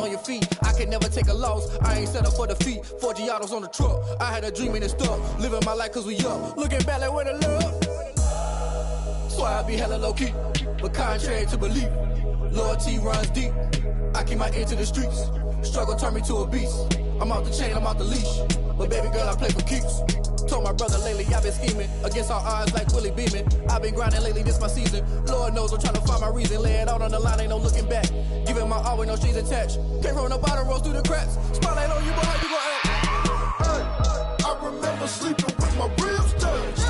on your feet. I can never take a loss. I ain't set up for defeat. 4 Giottos on the truck. I had a dream and it stuck. Living my life cause we up. Looking back like where the love. So I be hella low key. But contrary to belief, loyalty runs deep. I keep my ear to the streets. Struggle turned me to a beast. I'm out the chain, I'm out the leash. But baby girl, I play for keeps. Told my brother lately I've been scheming against all odds like Willie Beeman. I've been grinding lately, this my season. Lord knows I'm trying to find my reason. Lay it out on the line, ain't no looking back. Giving my all with no strings attached. Can't roll no bottle, rolls through the cracks. Spotlight on you, boy, how you gon' act? Hey, I remember sleeping with my ribs touched.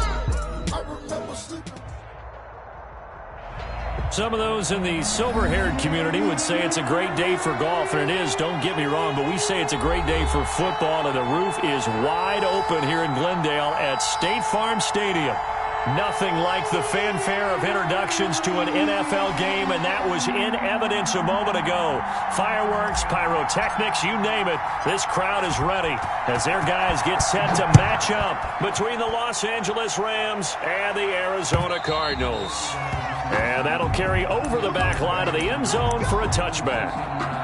I remember sleeping. Some of those in the silver-haired community would say it's a great day for golf, and it is, don't get me wrong, but we say it's a great day for football, and the roof is wide open here in Glendale at State Farm Stadium. Nothing like the fanfare of introductions to an NFL game, and that was in evidence a moment ago. Fireworks, pyrotechnics, you name it. This crowd is ready as their guys get set to match up between the Los Angeles Rams and the Arizona Cardinals. And that'll carry over the back line of the end zone for a touchback.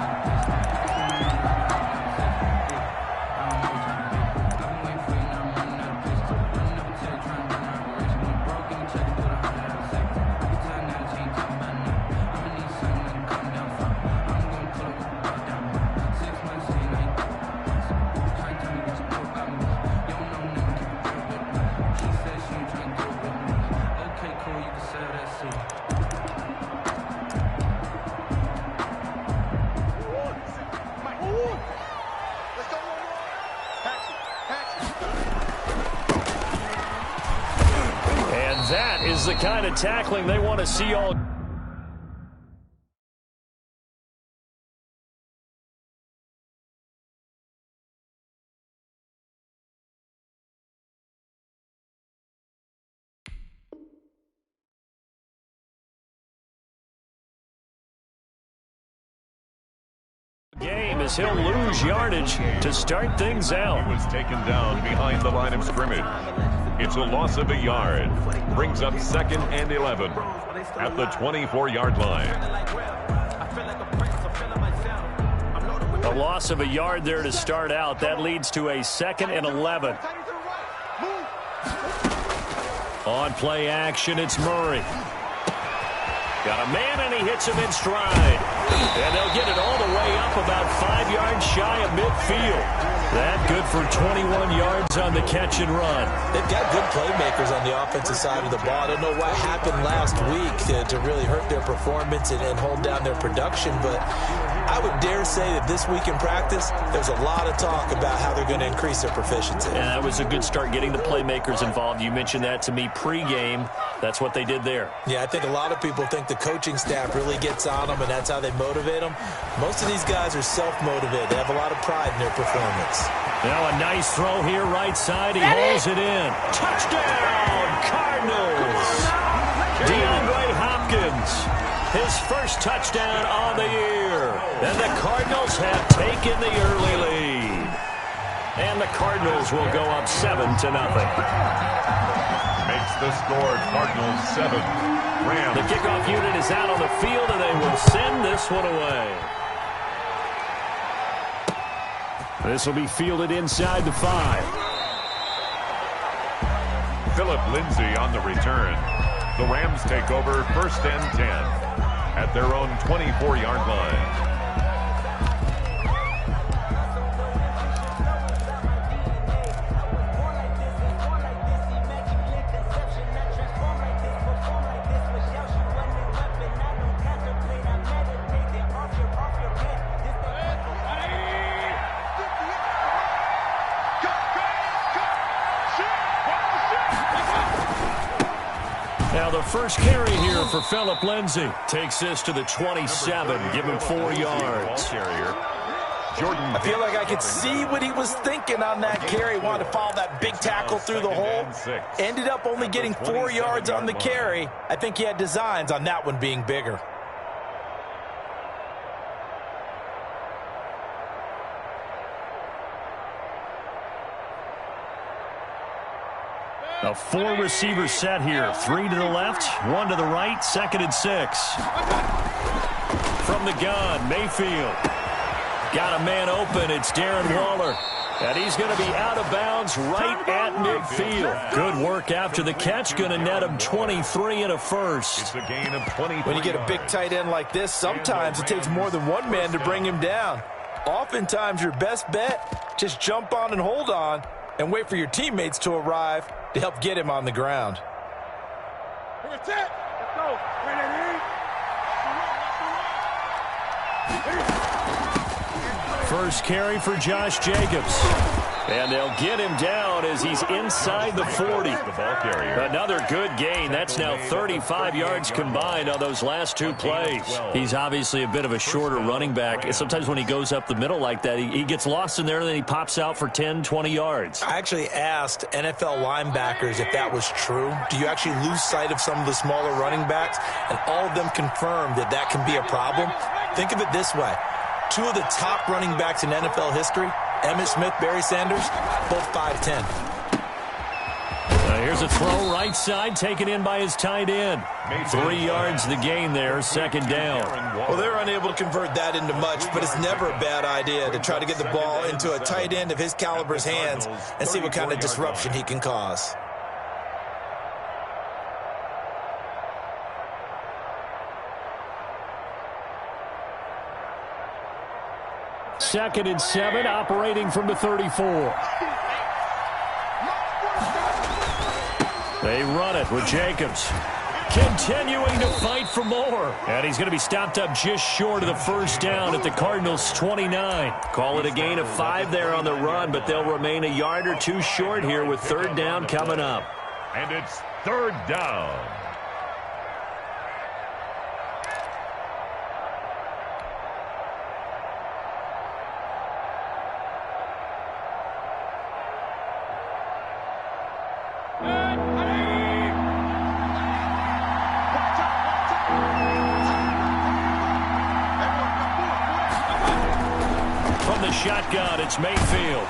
That is the kind of tackling they want to see all. Game as he'll lose yardage to start things out. He was taken down behind the line of scrimmage. It's a loss of a yard. Brings up 2nd and 11 at the 24-yard line. A loss of a yard there to start out. That leads to a 2nd and 11. On play action, it's Murray. Got a man, and he hits him in stride. And they'll get it all the way up about 5 yards shy of midfield. That good for 21 yards on the catch and run. They've got good playmakers on the offensive side of the ball. I don't know what happened last week to really hurt their performance and hold down their production, but I would dare say that this week in practice, there's a lot of talk about how they're going to increase their proficiency. And that was a good start getting the playmakers involved. You mentioned that to me pregame. That's what they did there. Yeah, I think a lot of people think the coaching staff really gets on them, and that's how they motivate them. Most of these guys are self-motivated. They have a lot of pride in their performance. Now a nice throw here, right side. He holds it in. Touchdown, Cardinals. DeAndre Hopkins, his first touchdown on the year. And the Cardinals have taken the early lead. And the Cardinals will go up 7-0. Makes the score Cardinals 7. Rams. The kickoff unit is out on the field, and they will send this one away. This will be fielded inside the 5. Phillip Lindsay on the return. The Rams take over 1st and 10 at their own 24-yard line. Now the first carry here for Phillip Lindsay. Takes this to the 27, give him 4 yards. I feel like I could see what he was thinking on that carry. Wanted to follow that big tackle through the hole. Ended up only getting 4 yards on the carry. I think he had designs on that one being bigger. A 4-receiver set here. 3 to the left, 1 to the right, 2nd and 6. From the gun, Mayfield. Got a man open. It's Darren Waller. And he's going to be out of bounds right at midfield. Good work after the catch. Going to net him 23 and a first. It's a gain of 20. When you get a big tight end like this, sometimes it takes more than one man to bring him down. Oftentimes, your best bet, just jump on and hold on and wait for your teammates to arrive to help get him on the ground. Let's go. First carry for Josh Jacobs. And they'll get him down as he's inside the 40. The ball carrier. Another good gain. That's now 35 yards combined on those last two plays. He's obviously a bit of a shorter running back. Sometimes when he goes up the middle like that, he gets lost in there and then he pops out for 10, 20 yards. I actually asked NFL linebackers if that was true. Do you actually lose sight of some of the smaller running backs? And all of them confirmed that that can be a problem. Think of it this way. Two of the top running backs in NFL history, Emmitt Smith, Barry Sanders, both 5'10". Here's a throw right side, taken in by his tight end. 3 yards the gain there, second down. Well, they're unable to convert that into much, but it's never a bad idea to try to get the ball into a tight end of his caliber's hands and see what kind of disruption he can cause. Second and 7, operating from the 34. They run it with Jacobs. Continuing to fight for more. And he's going to be stopped up just short of the first down at the Cardinals' 29. Call it a gain of 5 there on the run, but they'll remain a yard or two short here with third down coming up. And it's third down. Shotgun, it's Mayfield.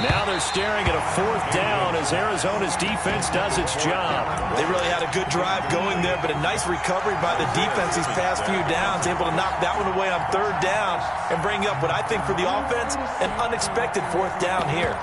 Now they're staring at a fourth down as Arizona's defense does its job. They really had a good drive going there, but a nice recovery by the defense these past few downs, able to knock that one away on third down and bring up what I think for the offense, an unexpected fourth down here.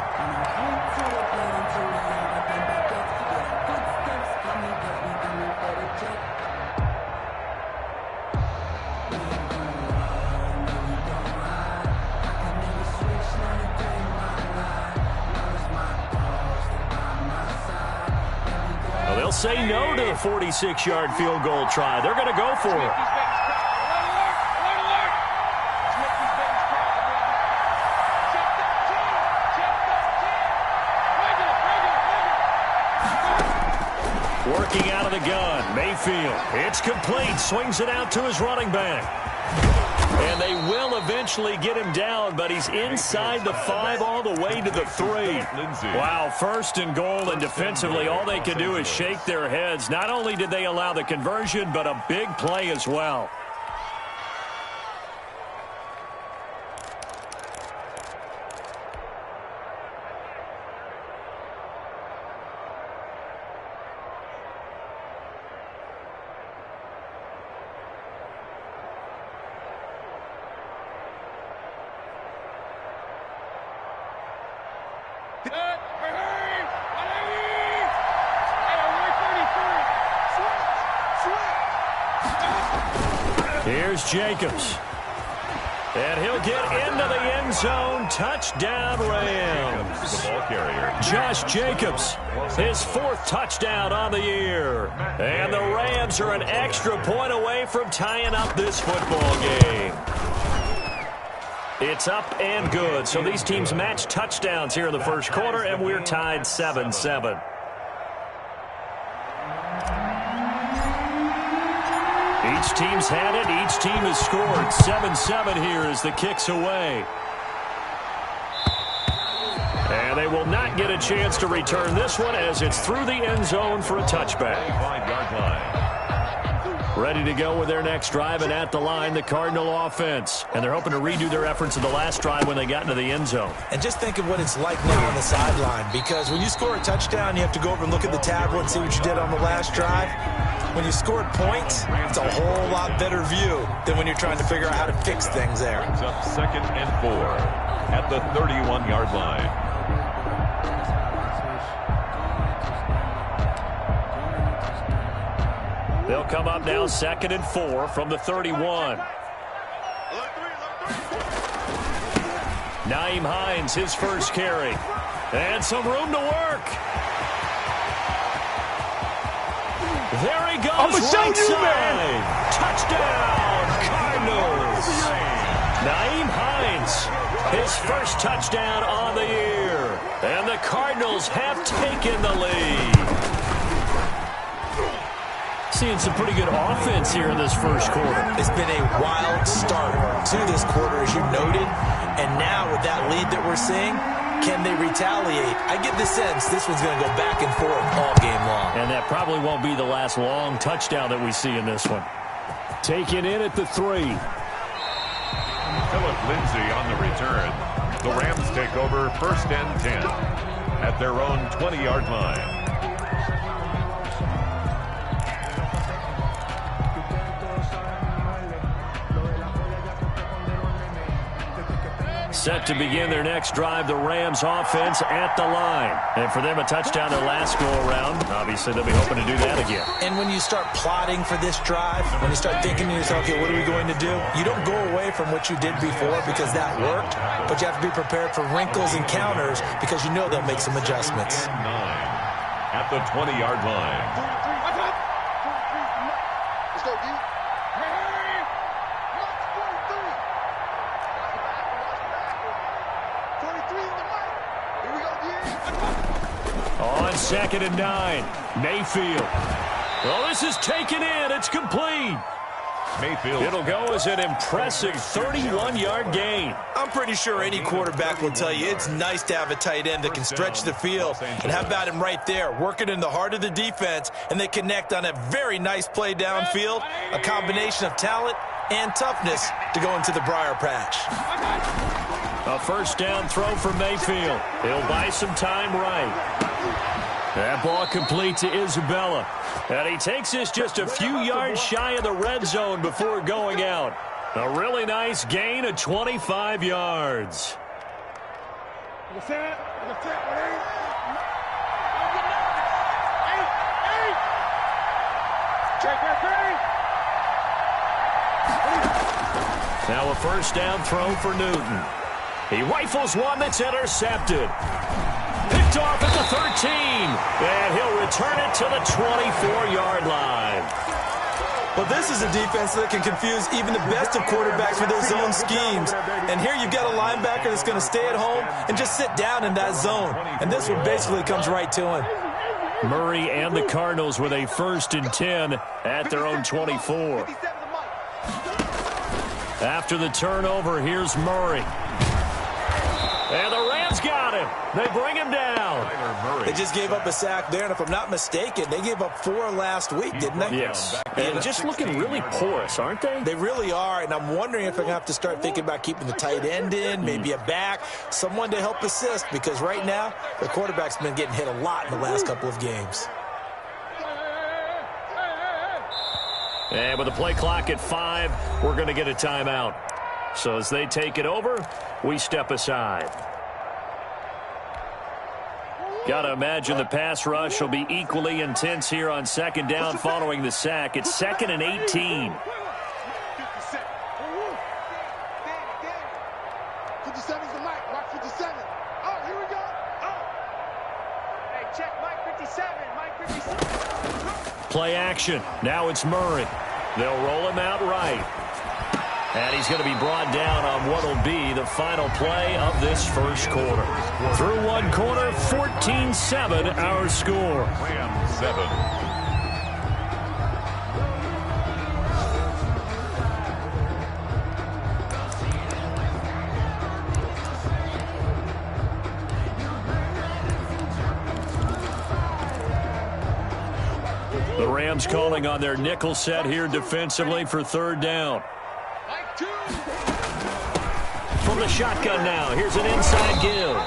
They'll say no to the 46-yard field goal try. They're going to go for it. Working out of the gun, Mayfield. It's complete. Swings it out to his running back. And they will eventually get him down, but he's inside the 5 all the way to the 3. Wow, first and goal, and defensively all they can do is shake their heads. Not only did they allow the conversion, but a big play as well. Here's Jacobs. And he'll get into the end zone. Touchdown, Rams. The ball carrier. Josh Jacobs, his 4th touchdown on the year. And the Rams are an extra point away from tying up this football game. It's up and good. So these teams match touchdowns here in the first quarter, and we're tied 7-7. Each team's had it. Each team has scored. 7-7 here as the kick's away. And they will not get a chance to return this one as it's through the end zone for a touchback. 5-yard line. Ready to go with their next drive, and at the line, the Cardinal offense. And they're hoping to redo their efforts in the last drive when they got into the end zone. And just think of what it's like now on the sideline, because when you score a touchdown, you have to go over and look at the tablet and see what you did on the last drive. when you scored points, it's a whole lot better view than when you're trying to figure out how to fix things there. Brings up 2nd and 4 at the 31-yard line. They'll come up now 2nd and 4 from the 31. Nyheim Hines, his first carry. And some room to work. There he goes, right side. Touchdown, Cardinals. Nyheim Hines, his first touchdown on the year. And the Cardinals have taken the lead. Seeing some pretty good offense here in this first quarter. It's been a wild start to this quarter, as you noted. And now with that lead that we're seeing, can they retaliate? I get the sense this one's going to go back and forth all game long. And that probably won't be the last long touchdown that we see in this one. Taken in at the 3. Philip Lindsay on the return. The Rams take over 1st and 10 at their own 20-yard line. Set to begin their next drive, the Rams offense at the line. And for them, a touchdown their last go-around. Obviously, they'll be hoping to do that again. And when you start plotting for this drive, when you start thinking to yourself, okay, what are we going to do? You don't go away from what you did before because that worked, but you have to be prepared for wrinkles and counters because you know they'll make some adjustments. 9 at the 20-yard line. On 2nd and 9, Mayfield. Well, this is taken in. It's complete. Mayfield. It'll go as an impressive 31-yard gain. I'm pretty sure any quarterback will tell you it's nice to have a tight end that can stretch the field. And how about him right there, working in the heart of the defense, and they connect on a very nice play downfield, a combination of talent and toughness to go into the briar patch. A first down throw for Mayfield. He'll buy some time right. That ball complete to Isabella. And he takes this just a few yards shy of the red zone before going out. A really nice gain of 25 yards. Now a first down throw for Newton. He rifles one that's intercepted. Picked off at the 13. And he'll return it to the 24-yard line. Well, this is a defense that can confuse even the best of quarterbacks with their zone schemes. And here you've got a linebacker that's going to stay at home and just sit down in that zone. And this one basically comes right to him. Murray and the Cardinals with a 1st and 10 at their own 24. After the turnover, here's Murray. And the Rams got him. They bring him down. They just gave up a sack there, and if I'm not mistaken, they gave up 4 last week, didn't they? Yes. And just looking really porous, aren't they? They really are, and I'm wondering if I'm going to have to start thinking about keeping the tight end in, maybe a back, someone to help assist, because right now, the quarterback's been getting hit a lot in the last couple of games. And with the play clock at 5, we're going to get a timeout. So as they take it over, we step aside. Got to imagine the pass rush will be equally intense here on 2nd down following the sack. It's 2nd and 18. 57's the mic. Mark 57. Oh, here we go. Oh. Hey, check Mike 57. Mike 57. Play action. Now it's Murray. They'll roll him out right. And he's going to be brought down on what will be the final play of this first quarter. Through one quarter, 14-7 our score. Rams 7. The Rams calling on their nickel set here defensively for 3rd down. From the shotgun now, here's an inside give.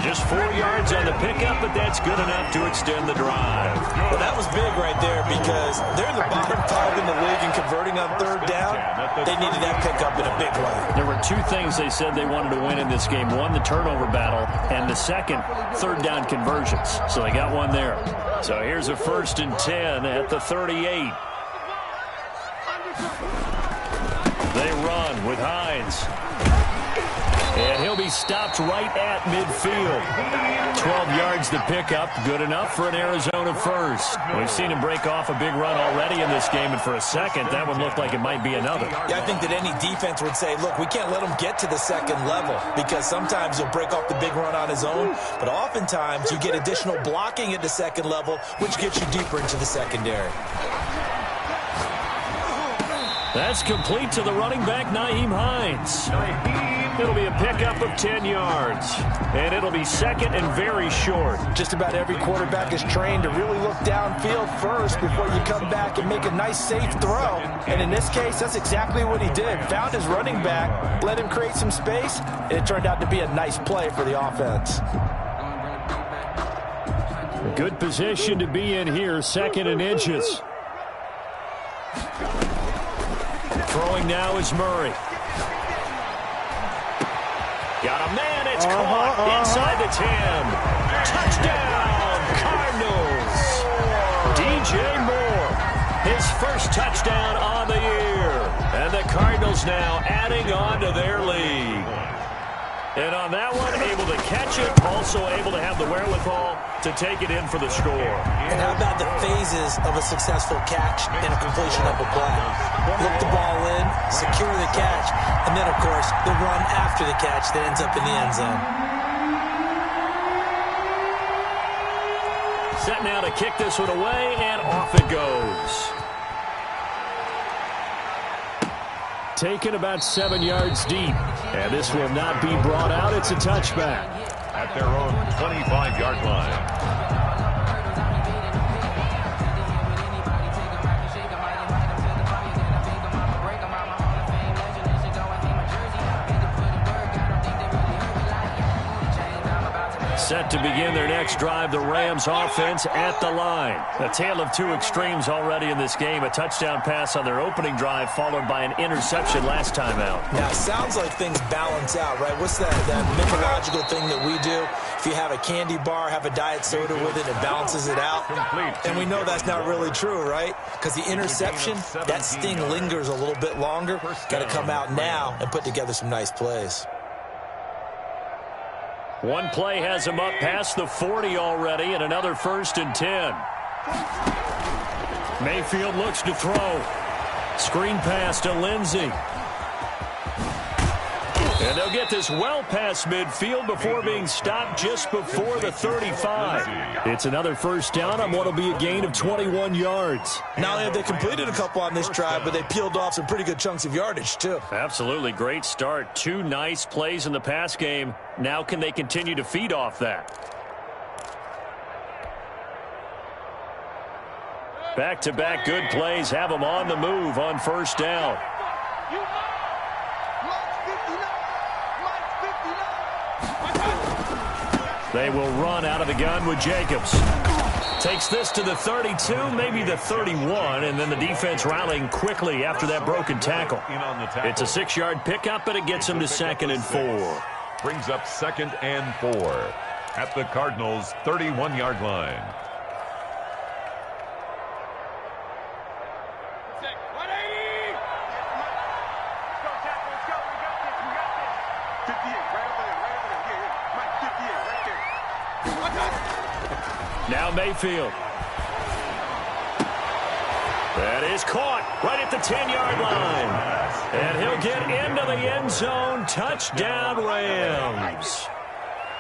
Just 4 yards on the pickup, but that's good enough to extend the drive. Well, that was big right there because they're the bottom 5 in the league in converting on third down. They needed that pickup in a big way. There were 2 things they said they wanted to win in this game. One, the turnover battle, and the second, third down conversions. So they got one there. So here's a 1st and 10 at the 38. They run with Hines. And he'll be stopped right at midfield. 12 yards to pick up. Good enough for an Arizona first. We've seen him break off a big run already in this game, and for a second, that one looked like it might be another. Yeah, I think that any defense would say, look, we can't let him get to the second level because sometimes he'll break off the big run on his own, but oftentimes you get additional blocking at the second level, which gets you deeper into the secondary. That's complete to the running back, Nyheim Hines. It'll be a pickup of 10 yards, and it'll be second and very short. Just about every quarterback is trained to really look downfield first before you come back and make a nice, safe throw. And in this case, that's exactly what he did. Found his running back, let him create some space, and it turned out to be a nice play for the offense. Good position to be in here, 2nd and inches. Throwing now is Murray. Got a man, it's caught inside the 10. Touchdown, Cardinals. DJ Moore, his first touchdown on the year. And the Cardinals now adding on to their lead. And on that one, able to catch it, also able to have the wherewithal to take it in for the score. And how about the phases of a successful catch and a completion of a play? Look the ball in, secure the catch, and then, of course, the run after the catch that ends up in the end zone. Set now to kick this one away, and off it goes. Taken about 7 yards deep. And this will not be brought out. It's a touchback. At their own 25-yard line. Set to begin their next drive, the Rams offense at the line. A tale of 2 extremes already in this game. A touchdown pass on their opening drive, followed by an interception last time out. Now, it sounds like things balance out, right? What's that mythological thing that we do? If you have a candy bar, have a diet soda with it, it balances it out. And we know that's not really true, right? Because the interception, that sting lingers a little bit longer. Got to come out now and put together some nice plays. One play has him up past the 40 already, and another 1st and 10. Mayfield looks to throw. Screen pass to Lindsey. And they'll get this well past midfield before being stopped just before the 35. It's another 1st down on what will be a gain of 21 yards. Not only have they completed a couple on this drive, but they peeled off some pretty good chunks of yardage, too. Absolutely. Great start. 2 nice plays in the pass game. Now can they continue to feed off that? Back-to-back good plays have them on the move on 1st down. They will run out of the gun with Jacobs. Takes this to the 32, maybe the 31, and then the defense rallying quickly after that broken tackle. It's a 6-yard pickup, and it gets them to 2nd and 4. Brings up 2nd and 4 at the Cardinals' 31-yard line. Now Mayfield. That is caught right at the 10-yard line. And he'll get into the end zone. Touchdown, Rams.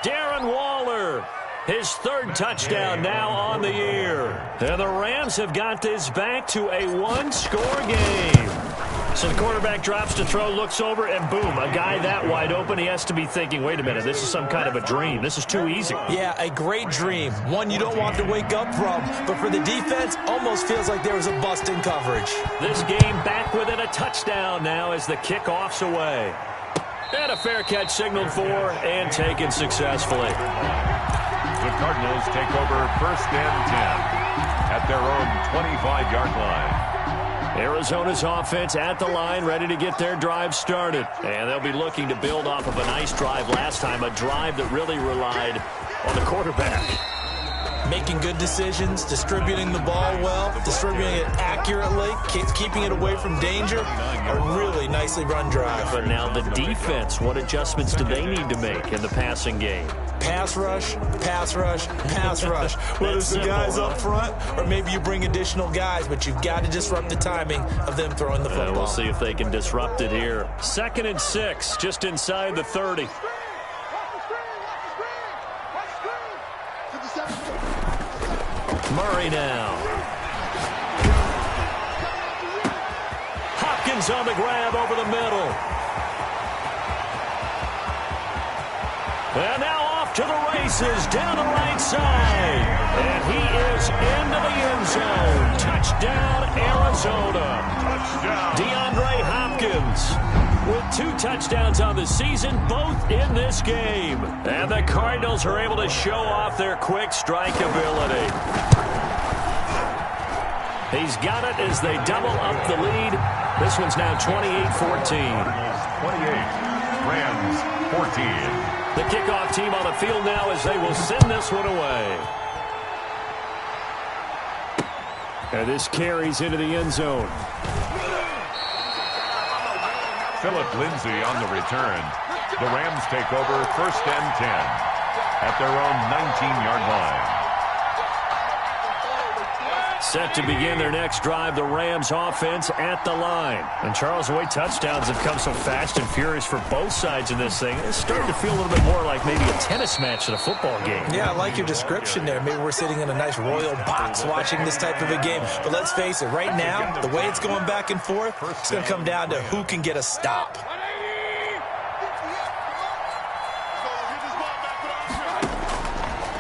Darren Waller, his 3rd touchdown now on the year. And the Rams have got this back to a 1-score game. So the quarterback drops to throw, looks over, and boom, a guy that wide open, he has to be thinking, wait a minute, this is some kind of a dream. This is too easy. Yeah, a great dream. One you don't want to wake up from. But for the defense, almost feels like there was a bust in coverage. This game back within a touchdown now as the kickoff's away. And a fair catch signaled for and taken successfully. The Cardinals take over 1st and 10 at their own 25-yard line. Arizona's offense at the line, ready to get their drive started. And they'll be looking to build off of a nice drive last time, a drive that really relied on the quarterback. Making good decisions, distributing the ball well, distributing it accurately, keeping it away from danger. A really nicely run drive. But now the defense, what adjustments do they need to make in the passing game? Pass rush, pass rush, pass rush. Whether it's the guys up front or maybe you bring additional guys, but you've got to disrupt the timing of them throwing the football. We'll see if they can disrupt it here. 2nd and 6, just inside the 30. Murray now. Hopkins on the grab over the middle. And now off to the races down the right side. And he is into the end zone. Touchdown, Arizona. Touchdown. DeAndre Hopkins with 2 touchdowns on the season, both in this game. And the Cardinals are able to show off their quick strike ability. He's got it as they double up the lead. This one's now 28-14. 28, Rams 14. The kickoff team on the field now as they will send this one away. And this carries into the end zone. Phillip Lindsay on the return. The Rams take over 1st and 10 at their own 19-yard line. Set to begin their next drive, the Rams offense at the line. And Charles, the way touchdowns have come so fast and furious for both sides in this thing, it's starting to feel a little bit more like maybe a tennis match than a football game. Yeah, I like your description there. Maybe we're sitting in a nice royal box watching this type of a game. But let's face it, right now, the way it's going back and forth, it's going to come down to who can get a stop.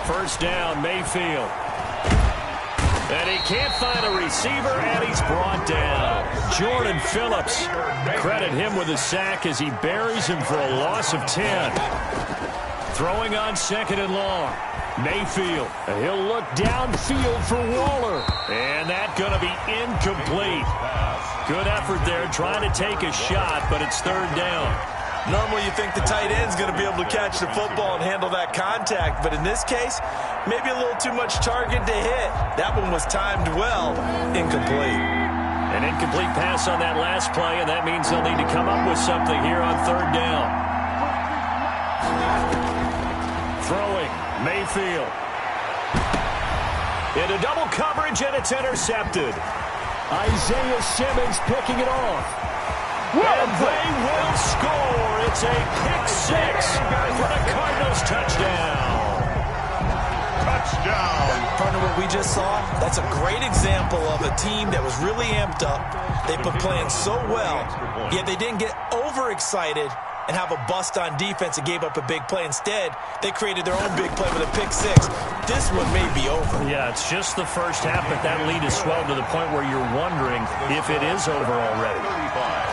First down, Mayfield. And he can't find a receiver, and he's brought down. Jordan Phillips, credit him with a sack as he buries him for a loss of 10. Throwing on 2nd and long. Mayfield, and he'll look downfield for Waller. And that's going to be incomplete. Good effort there, trying to take a shot, but it's 3rd down. Normally you think the tight end's going to be able to catch the football and handle that contact, but in this case, maybe a little too much target to hit. That one was timed well. Incomplete. An incomplete pass on that last play, and that means they'll need to come up with something here on 3rd down. Throwing, Mayfield. Into double coverage, and it's intercepted. Isaiah Simmons picking it off. And they will score. It's a pick-6 for the Cardinals. Touchdown. Touchdown. Partner, what we just saw, that's a great example of a team that was really amped up. They've been playing so well, yet they didn't get overexcited and have a bust on defense and gave up a big play. Instead, they created their own big play with a pick-6. This one may be over. Yeah, it's just the first half, but that lead is swelled to the point where you're wondering if it is over already.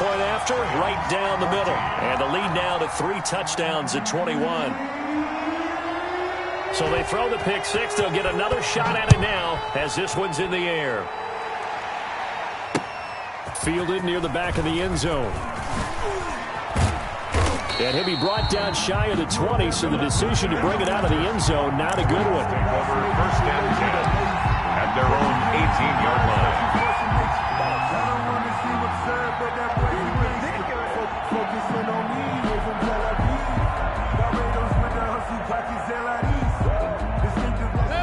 Point after, right down the middle. And the lead now to 3 touchdowns at 21. So they throw the pick-6. They'll get another shot at it now as this one's in the air. Fielded near the back of the end zone. And he'll be brought down shy of the 20, so the decision to bring it out of the end zone, not a good one. Over 1st and 10 at their own 18-yard line.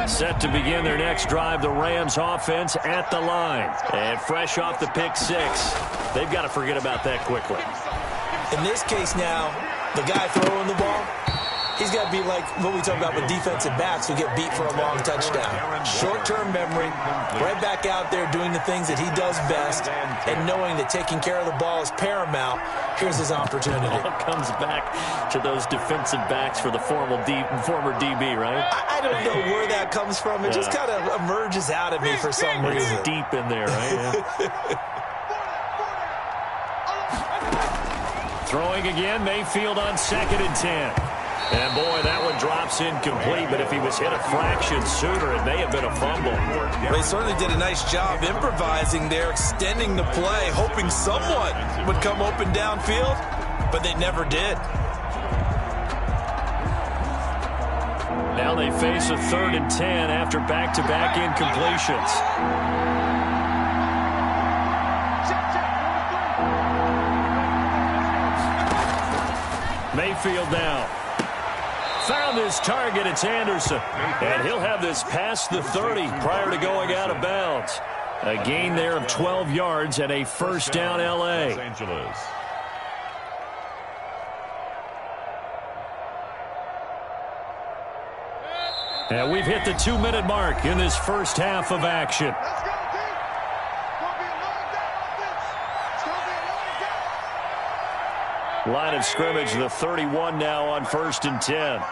Set to begin their next drive, the Rams offense at the line. And fresh off the pick-6, they've got to forget about that quickly. In this case now, the guy throwing the ball, he's got to be like what we talk about with defensive backs who get beat for a long touchdown. Short-term memory, right back out there doing the things that he does best, and knowing that taking care of the ball is paramount. Here's his opportunity. It all comes back to those defensive backs for the former DB, right? I don't know where that comes from. It just kind of emerges out of me for some reason. It's deep in there, right? Yeah. Throwing again, Mayfield on 2nd and 10. And, boy, that one drops incomplete, but if he was hit a fraction sooner, it may have been a fumble. Well, he certainly did a nice job improvising there, extending the play, hoping someone would come open downfield, but they never did. Now they face a 3rd and 10 after back-to-back incompletions. Mayfield now. Found his target. It's Anderson. And he'll have this past the 30 prior to going out of bounds. A gain there of 12 yards and a first down L.A. And we've hit the 2-minute mark in this first half of action. Line of scrimmage, the 31 now on 1st and 10.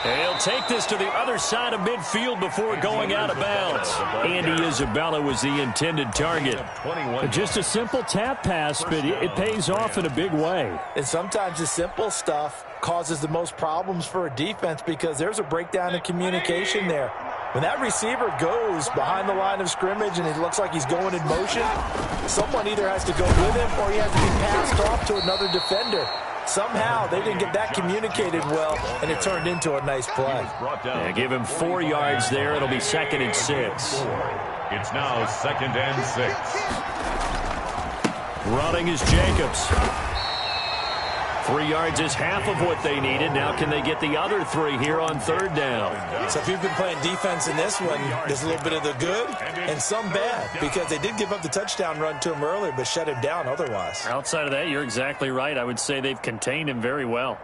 And he'll take this to the other side of midfield before going out of bounds. Andy Isabella was the intended target. Just a simple tap pass, but it pays off in a big way. And sometimes the simple stuff causes the most problems for a defense because there's a breakdown in communication there. When that receiver goes behind the line of scrimmage and it looks like he's going in motion, someone either has to go with him or he has to be passed off to another defender. Somehow they didn't get that communicated well, and it turned into a nice play. Yeah, give him 4 yards there. It'll be 2nd and 6. It's now 2nd and 6. Running is Jacobs. 3 yards is half of what they needed. Now can they get the other 3 here on 3rd down? So if you've been playing defense in this one, there's a little bit of the good and some bad because they did give up the touchdown run to him earlier but shut him down otherwise. Outside of that, you're exactly right. I would say they've contained him very well.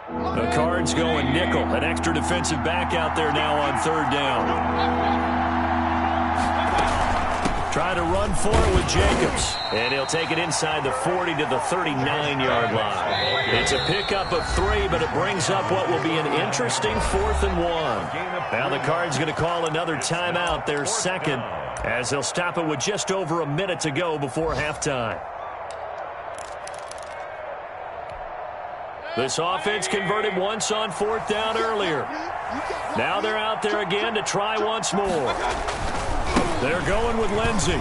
The Cards going nickel. An extra defensive back out there now on 3rd down. Try to run for it with Jacobs. And he'll take it inside the 40 to the 39-yard line. It's a pickup of 3, but it brings up what will be an interesting 4th and 1. Now the Cards going to call another timeout, their 2nd, as they'll stop it with just over a minute to go before halftime. This offense converted once on 4th down earlier. Now they're out there again to try once more. They're going with Lindsey.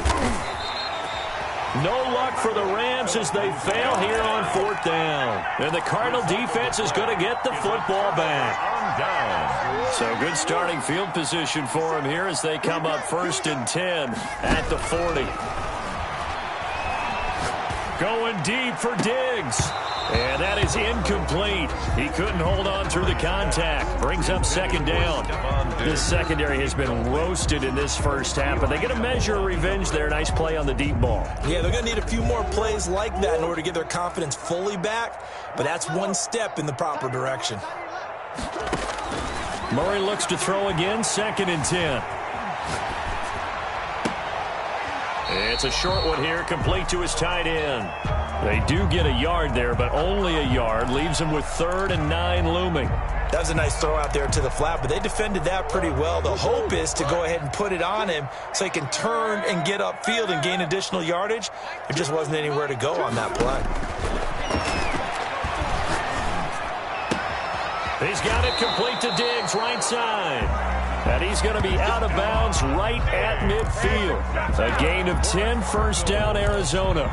No luck for the Rams as they fail here on 4th down. And the Cardinal defense is going to get the football back. So good starting field position for them here as they come up 1st and 10 at the 40. Going deep for Diggs. And that is incomplete. He couldn't hold on through the contact. Brings up 2nd down. This secondary has been roasted in this first half, but they get a measure of revenge there. Nice play on the deep ball. Yeah, they're going to need a few more plays like that in order to get their confidence fully back, but that's one step in the proper direction. Murray looks to throw again, 2nd and 10. It's a short one here, complete to his tight end. They do get a yard there, but only a yard. Leaves them with 3rd and 9 looming. That was a nice throw out there to the flat, but they defended that pretty well. The hope is to go ahead and put it on him so he can turn and get upfield and gain additional yardage. There just wasn't anywhere to go on that play. He's got it complete to Diggs, right side. And he's going to be out of bounds right at midfield. A gain of 10, first down, Arizona.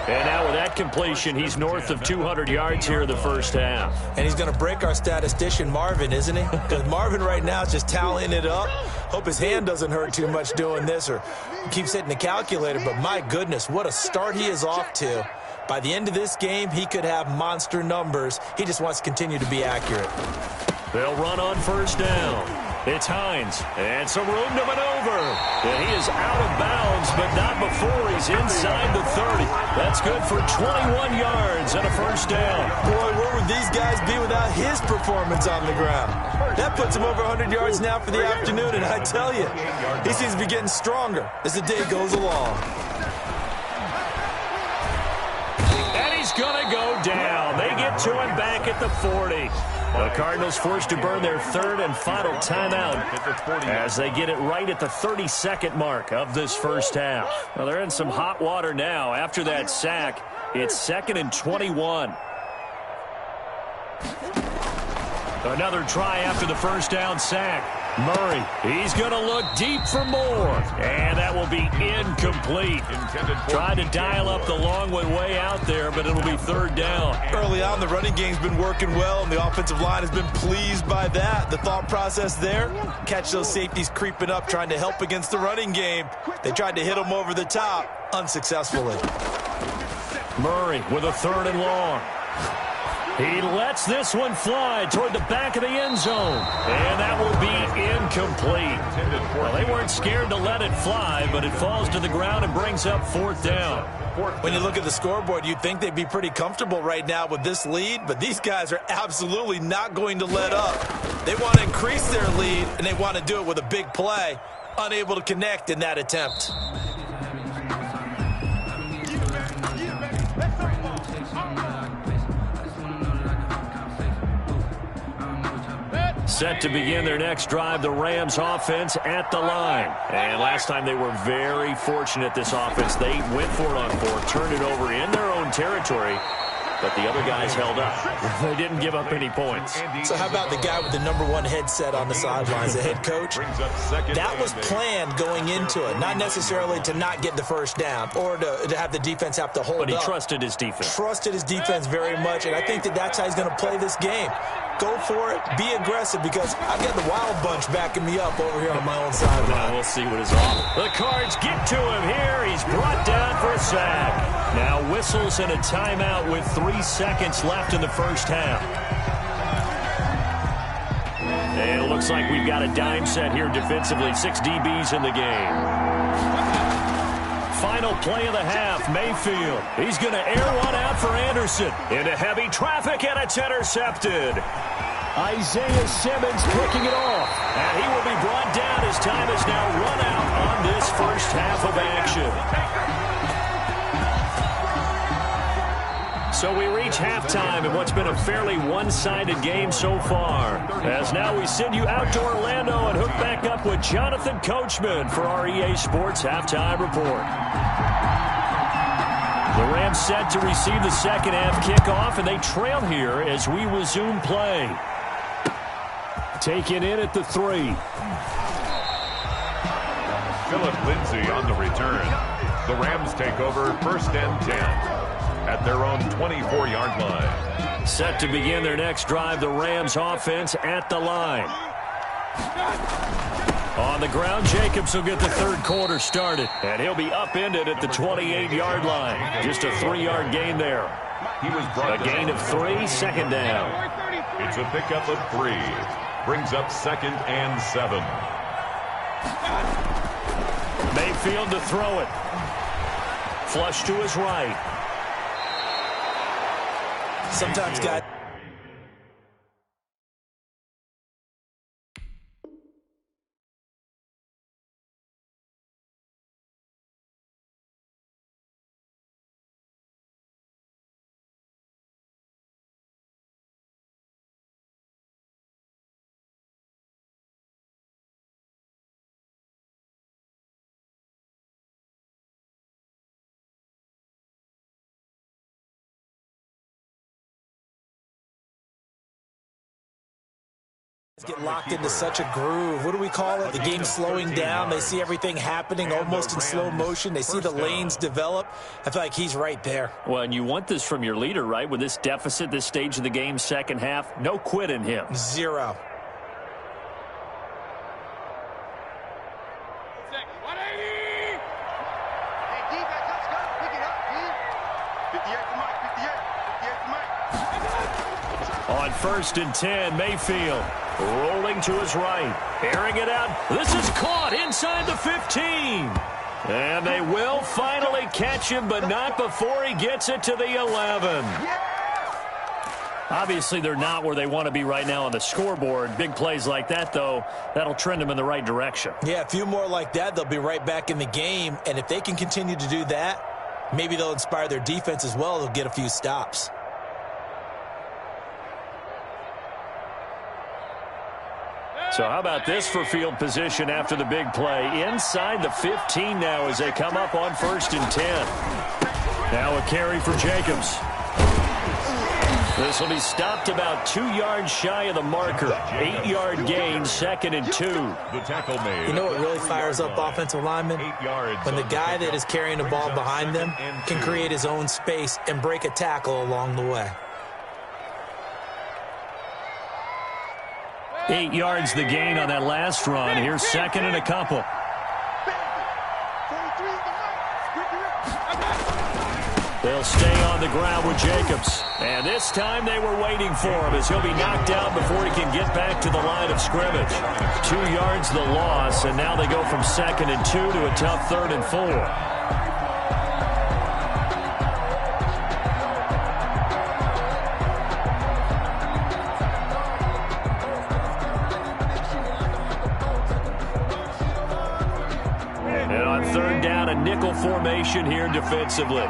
And now with that completion, he's north of 200 yards here in the first half. And he's going to break our statistician, Marvin, isn't he? Because Marvin right now is just tallying it up. Hope his hand doesn't hurt too much doing this or keeps hitting the calculator. But my goodness, what a start he is off to. By the end of this game, he could have monster numbers. He just wants to continue to be accurate. They'll run on first down. It's Hines, and some room to maneuver. And he is out of bounds, but not before he's inside the 30. That's good for 21 yards and a first down. Boy, where would these guys be without his performance on the ground? That puts him over 100 yards now for the afternoon, and I tell you, he seems to be getting stronger as the day goes along. And he's going to go down. They get to him back at the 40. The Cardinals forced to burn their third and final timeout as they get it right at the 32nd mark of this first half. Well, they're in some hot water now. After that sack, it's 2nd and 21. Another try after the first down sack. Murray, he's going to look deep for more. And that will be incomplete. Tried to dial up the long one way out there, but it'll be 3rd down. Early on, the running game's been working well, and the offensive line has been pleased by that. The thought process there, catch those safeties creeping up, trying to help against the running game. They tried to hit them over the top, unsuccessfully. Murray with a 3rd and long. He lets this one fly toward the back of the end zone. And that will be incomplete. Well, they weren't scared to let it fly, but it falls to the ground and brings up 4th down. When you look at the scoreboard, you'd think they'd be pretty comfortable right now with this lead, but these guys are absolutely not going to let up. They want to increase their lead, and they want to do it with a big play. Unable to connect in that attempt. Set to begin their next drive, the Rams offense at the line. And last time they were very fortunate, this offense. They went for it on 4th, turned it over in their own territory, but the other guys held up. They didn't give up any points. So how about the guy with the #1 headset on the sidelines, the head coach? That was planned going into it, not necessarily to not get the first down or to have the defense have to hold up. But he trusted his defense. Trusted his defense very much, and I think that's how he's going to play this game. Go for it. Be aggressive, because I've got the wild bunch backing me up over here on my own sideline. Now we'll see what is off. The Cards get to him here. He's brought down for a sack. Now whistles and a timeout with 3 seconds left in the first half. And it looks like we've got a dime set here defensively. 6 DBs in the game. Final play of the half, Mayfield. He's going to air one out for Anderson. Into heavy traffic, and it's intercepted. Isaiah Simmons picking it off. And he will be brought down as time is now run out on this first half of action. So we reach halftime in what's been a fairly one-sided game so far. As now we send you out to Orlando and hook back up with Jonathan Coachman for our EA Sports Halftime Report. The Rams set to receive the second half kickoff, and they trail here as we resume play. Taken in at the 3. Phillip Lindsay on the return. The Rams take over 1st and 10 at their own 24-yard line. Set to begin their next drive, the Rams offense at the line. On the ground, Jacobs will get the 3rd quarter started, and he'll be upended at the 28-yard line. Just a 3-yard gain there. A gain of 3, 2nd down. It's a pickup of 3. Brings up 2nd and 7. Mayfield to throw it. Flush to his right. Sometimes guys... get locked into such a groove. What do we call it? The game's slowing down. They see everything happening almost in slow motion. They see the lanes develop. I feel like he's right there. Well, and you want this from your leader, right? With this deficit, this stage of the game, second half, no quit in him. 0. On 1st and 10, Mayfield rolling to his right, airing it out. This is caught inside the 15. And they will finally catch him, but not before he gets it to the 11. Obviously, they're not where they want to be right now on the scoreboard. Big plays like that, though, that'll trend them in the right direction. Yeah, a few more like that, they'll be right back in the game. And if they can continue to do that, maybe they'll inspire their defense as well. They'll get a few stops. So how about this for field position after the big play? Inside the 15 now as they come up on 1st and 10. Now a carry for Jacobs. This will be stopped about 2 yards shy of the marker. 8-yard gain, 2nd and 2. The tackle made. You know what really fires up offensive linemen? When the guy that is carrying the ball behind them can create his own space and break a tackle along the way. 8 yards the gain on that last run. Here's 2nd and a couple. They'll stay on the ground with Jacobs. And this time they were waiting for him as he'll be knocked down before he can get back to the line of scrimmage. 2 yards the loss, and now they go from 2nd and 2 to a tough 3rd and 4. And on 3rd down, a nickel formation here defensively.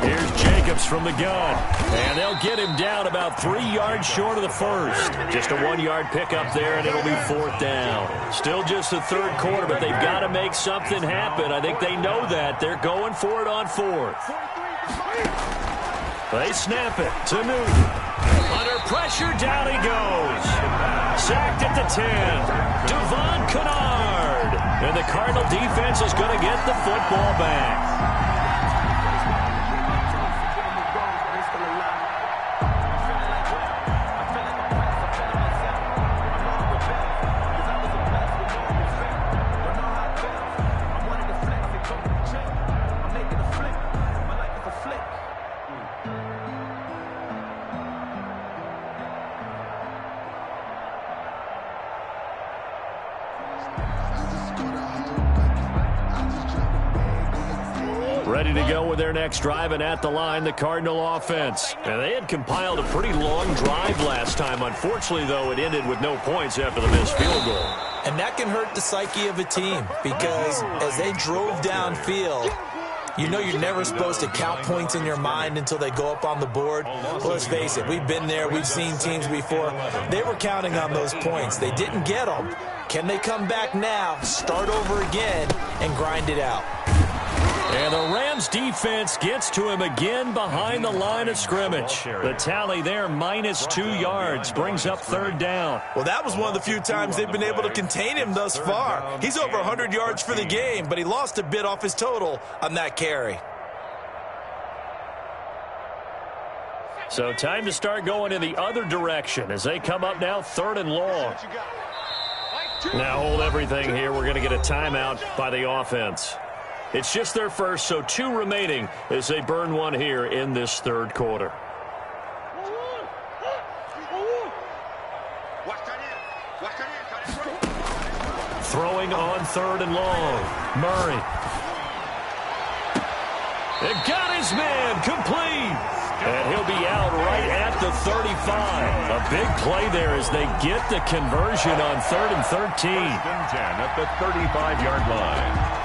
Here's Jacobs from the gun. And they'll get him down about 3 yards short of the first. Just a 1-yard pickup there, and it'll be 4th down. Still just the 3rd quarter, but they've got to make something happen. I think they know that. They're going for it on 4th. They snap it to Newton. Under pressure, down he goes. Sacked at the 10. Devon Kennard. And the Cardinal defense is going to get the football back. Ready to go with their next drive, and at the line, the Cardinal offense. And they had compiled a pretty long drive last time. Unfortunately, though, it ended with no points after the missed field goal. And that can hurt the psyche of a team because as they drove downfield, you know you're never supposed to count points in your mind until they go up on the board. Well, let's face it, we've been there. We've seen teams before. They were counting on those points. They didn't get them. Can they come back now, start over again, and grind it out? And the Rams defense gets to him again behind the line of scrimmage. The tally there, -2 yards, brings up 3rd down. Well, that was one of the few times they've been able to contain him thus far. He's over 100 yards for the game, but he lost a bit off his total on that carry. So time to start going in the other direction as they come up now 3rd and long. Now hold everything here. We're going to get a timeout by the offense. It's just their first, so 2 remaining as they burn one here in this 3rd quarter. Throwing on 3rd and long. Murray. It got his man complete. And he'll be out right at the 35. A big play there as they get the conversion on 3rd and 13. 1st and 10 at the 35-yard line.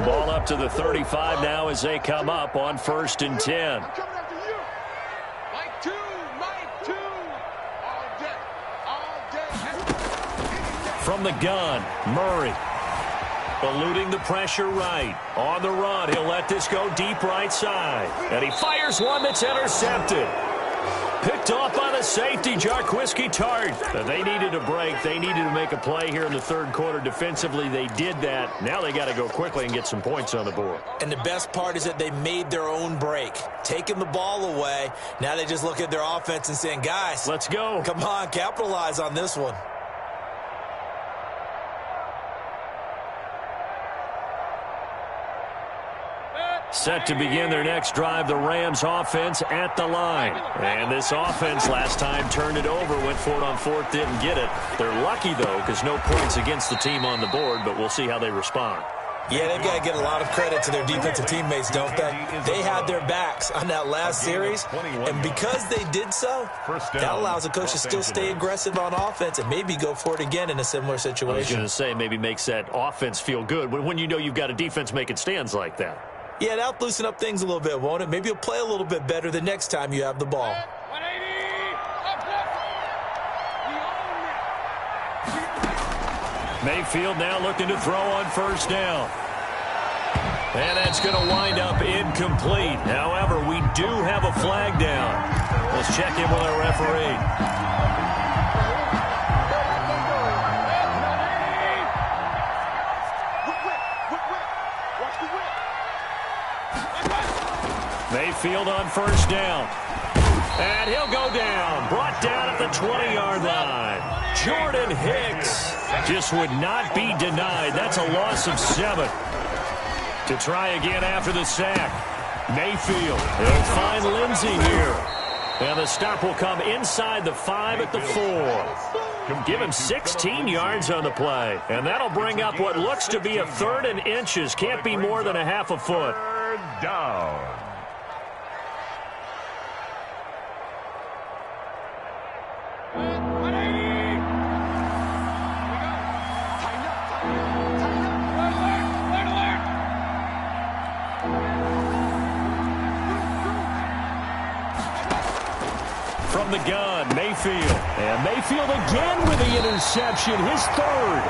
Ball up to the 35 now as they come up on 1st and 10. From the gun, Murray. Eluding the pressure right. On the run, he'll let this go deep right side. And he fires one that's intercepted. Picked off by the safety, Jarquiski Tart. They needed a break. They needed to make a play here in the 3rd quarter. Defensively, they did that. Now they got to go quickly and get some points on the board. And the best part is that they made their own break. Taking the ball away. Now they just look at their offense and saying, guys, let's go. Come on, capitalize on this one. Set to begin their next drive, the Rams offense at the line. And this offense last time turned it over, went for it on 4th, didn't get it. They're lucky, though, because no points against the team on the board, but we'll see how they respond. Yeah, they've got to get a lot of credit to their defensive teammates, don't they? They had their backs on that last series, and because they did so, that allows the coach to still stay aggressive on offense and maybe go for it again in a similar situation. I was going to say, maybe makes that offense feel good when you know you've got a defense making stands like that. Yeah, that'll loosen up things a little bit, won't it? Maybe you'll play a little bit better the next time you have the ball. Mayfield now looking to throw on first down. And that's going to wind up incomplete. However, we do have a flag down. Let's check in with our referee. Mayfield on first down. And he'll go down. Brought down at the 20-yard line. Jordan Hicks just would not be denied. That's a loss of 7. To try again after the sack. Mayfield. They'll find Lindsey here. And the stop will come inside the 5 at the 4. Give him 16 yards on the play. And that'll bring up what looks to be a 3rd and inches. Can't be more than a half a foot. 3rd down. From the gun, Mayfield. And Mayfield again with the interception, his 3rd.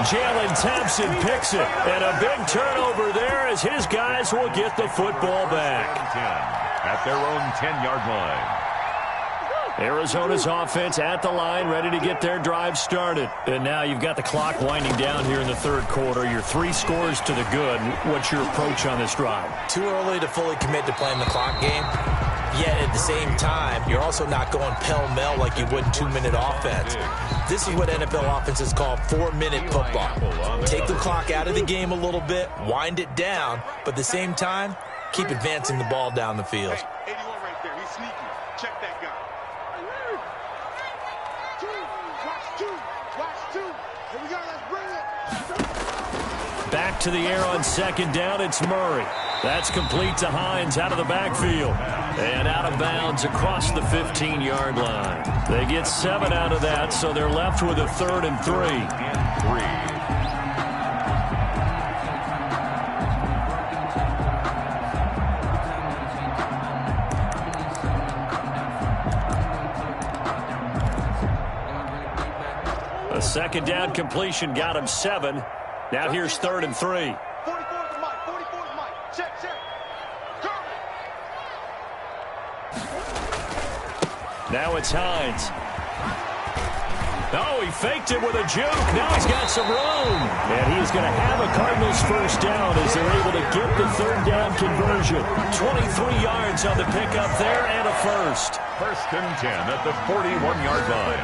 Jalen Thompson picks it. And a big turnover there as his guys will get the football back. 10 at their own 10-yard line. Arizona's offense at the line, ready to get their drive started. And now you've got the clock winding down here in the 3rd quarter. Your 3 scores to the good. What's your approach on this drive? Too early to fully commit to playing the clock game. Yet at the same time, you're also not going pell-mell like you would in 2-minute offense. This is what NFL offenses call 4-minute football. Take the clock out of the game a little bit, wind it down, but at the same time, keep advancing the ball down the field. Hey, 81 right there. He's sneaky. Check that guy. Watch two. Here we go. Let's bring it. Back to the air on 2nd down. It's Murray. That's complete to Hines out of the backfield. And out of bounds across the 15-yard line. They get 7 out of that, so they're left with a 3rd and 3. A 2nd down completion got him 7. Now here's 3rd and 3. 44's the mic. 44's the mic. Check. Now it's Hines. Oh, he faked it with a juke. Now he's got some room. And he's going to have a Cardinals first down as they're able to get the 3rd down conversion. 23 yards on the pickup there and a first. 1st and 10 at the 41-yard line.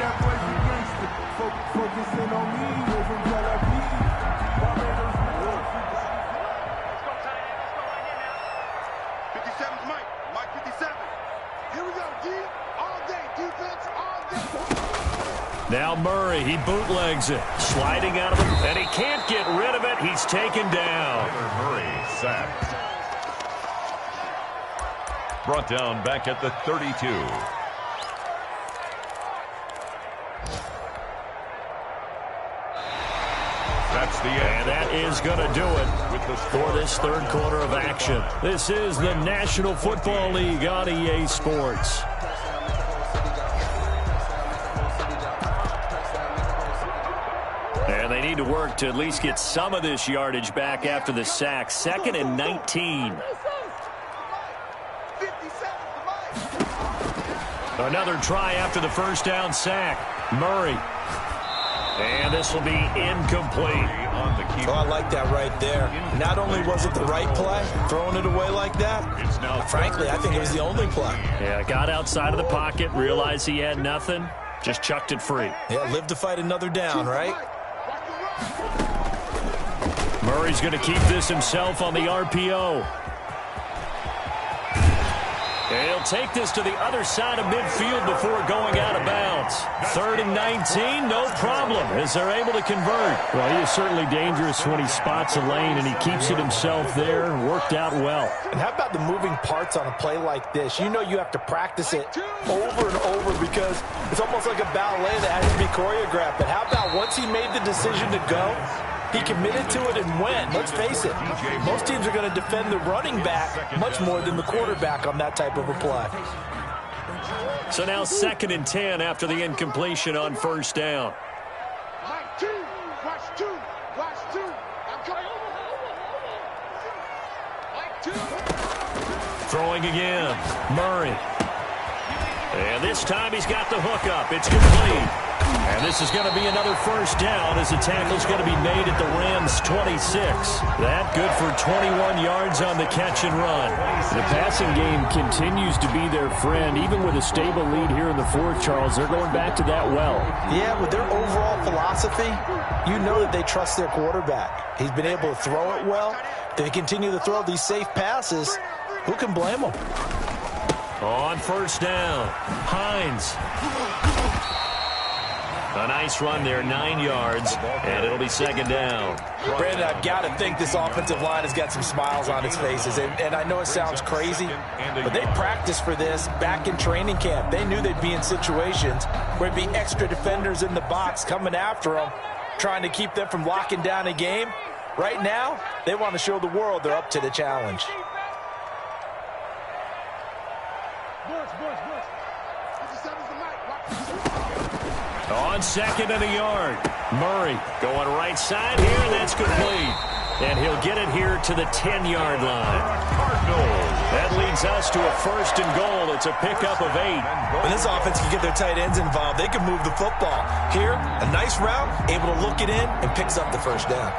Focusing on me. 57's Mike. Mike 57. Here we go, D. All day. Defense all day. Now Murray, he bootlegs it. Sliding out of it, and he can't get rid of it. He's taken down. Murray sacked. Brought down back at the 32. That's the end. And that is going to do it for this 3rd quarter of action. This is the National Football League on EA Sports. And they need to work to at least get some of this yardage back after the sack. 2nd and 19. Another try after the first down sack. Murray. And this will be incomplete. Oh, I like that right there. Not only was it the right play, throwing it away like that, frankly, I think it was the only play. Yeah, got outside of the pocket, realized he had nothing, just chucked it free. Yeah, live to fight another down, right? Murray's going to keep this himself on the RPO. They'll take this to the other side of midfield before going out of bounds. 3rd and 19, no problem, as they're able to convert. Well, he is certainly dangerous when he spots a lane, and he keeps it himself there. Worked out well. And how about the moving parts on a play like this? You know you have to practice it over and over because it's almost like a ballet that has to be choreographed. But how about once he made the decision to go, he committed to it and went. Let's face it, most teams are going to defend the running back much more than the quarterback on that type of a play. So now 2nd and 10 after the incompletion on 1st down. Mike 2, watch 2, watch 2. I'm coming. Mike 2. Throwing again, Murray. And this time he's got the hook up. It's complete. And this is going to be another 1st down as the tackle's going to be made at the Rams' 26. That good for 21 yards on the catch and run. The passing game continues to be their friend. Even with a stable lead here in the 4th, Charles, they're going back to that well. Yeah, with their overall philosophy, you know that they trust their quarterback. He's been able to throw it well. They continue to throw these safe passes. Who can blame them? On 1st down, Hines. A nice run there, 9 yards, and it'll be 2nd down. Brandon, I've got to think this offensive line has got some smiles on its faces. And I know it sounds crazy, but they practiced for this back in training camp. They knew they'd be in situations where there'd be extra defenders in the box coming after them, trying to keep them from locking down a game. Right now, they want to show the world they're up to the challenge. On 2nd and a yard, Murray going right side here, and that's complete. And he'll get it here to the 10-yard line. That leads us to a 1st and goal. It's a pickup of 8. When this offense can get their tight ends involved, they can move the football. Here, a nice route, able to look it in, and picks up the 1st down.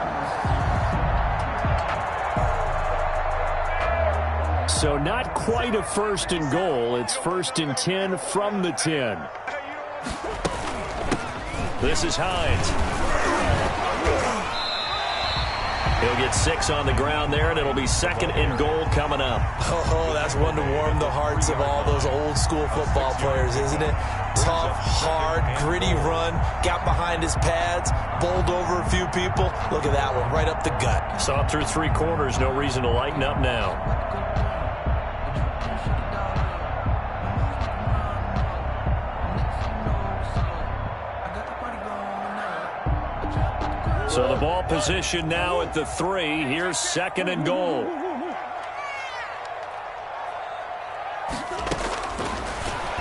So not quite a 1st and goal. It's 1st and 10 from the 10. This is Hines. He'll get 6 on the ground there, and it'll be 2nd and goal coming up. Oh, that's one to warm the hearts of all those old school football players, isn't it? Tough, hard, gritty run, got behind his pads, bowled over a few people. Look at that one, right up the gut. Saw it through 3 quarters, no reason to lighten up now. So the ball position now at the 3. Here's 2nd and goal.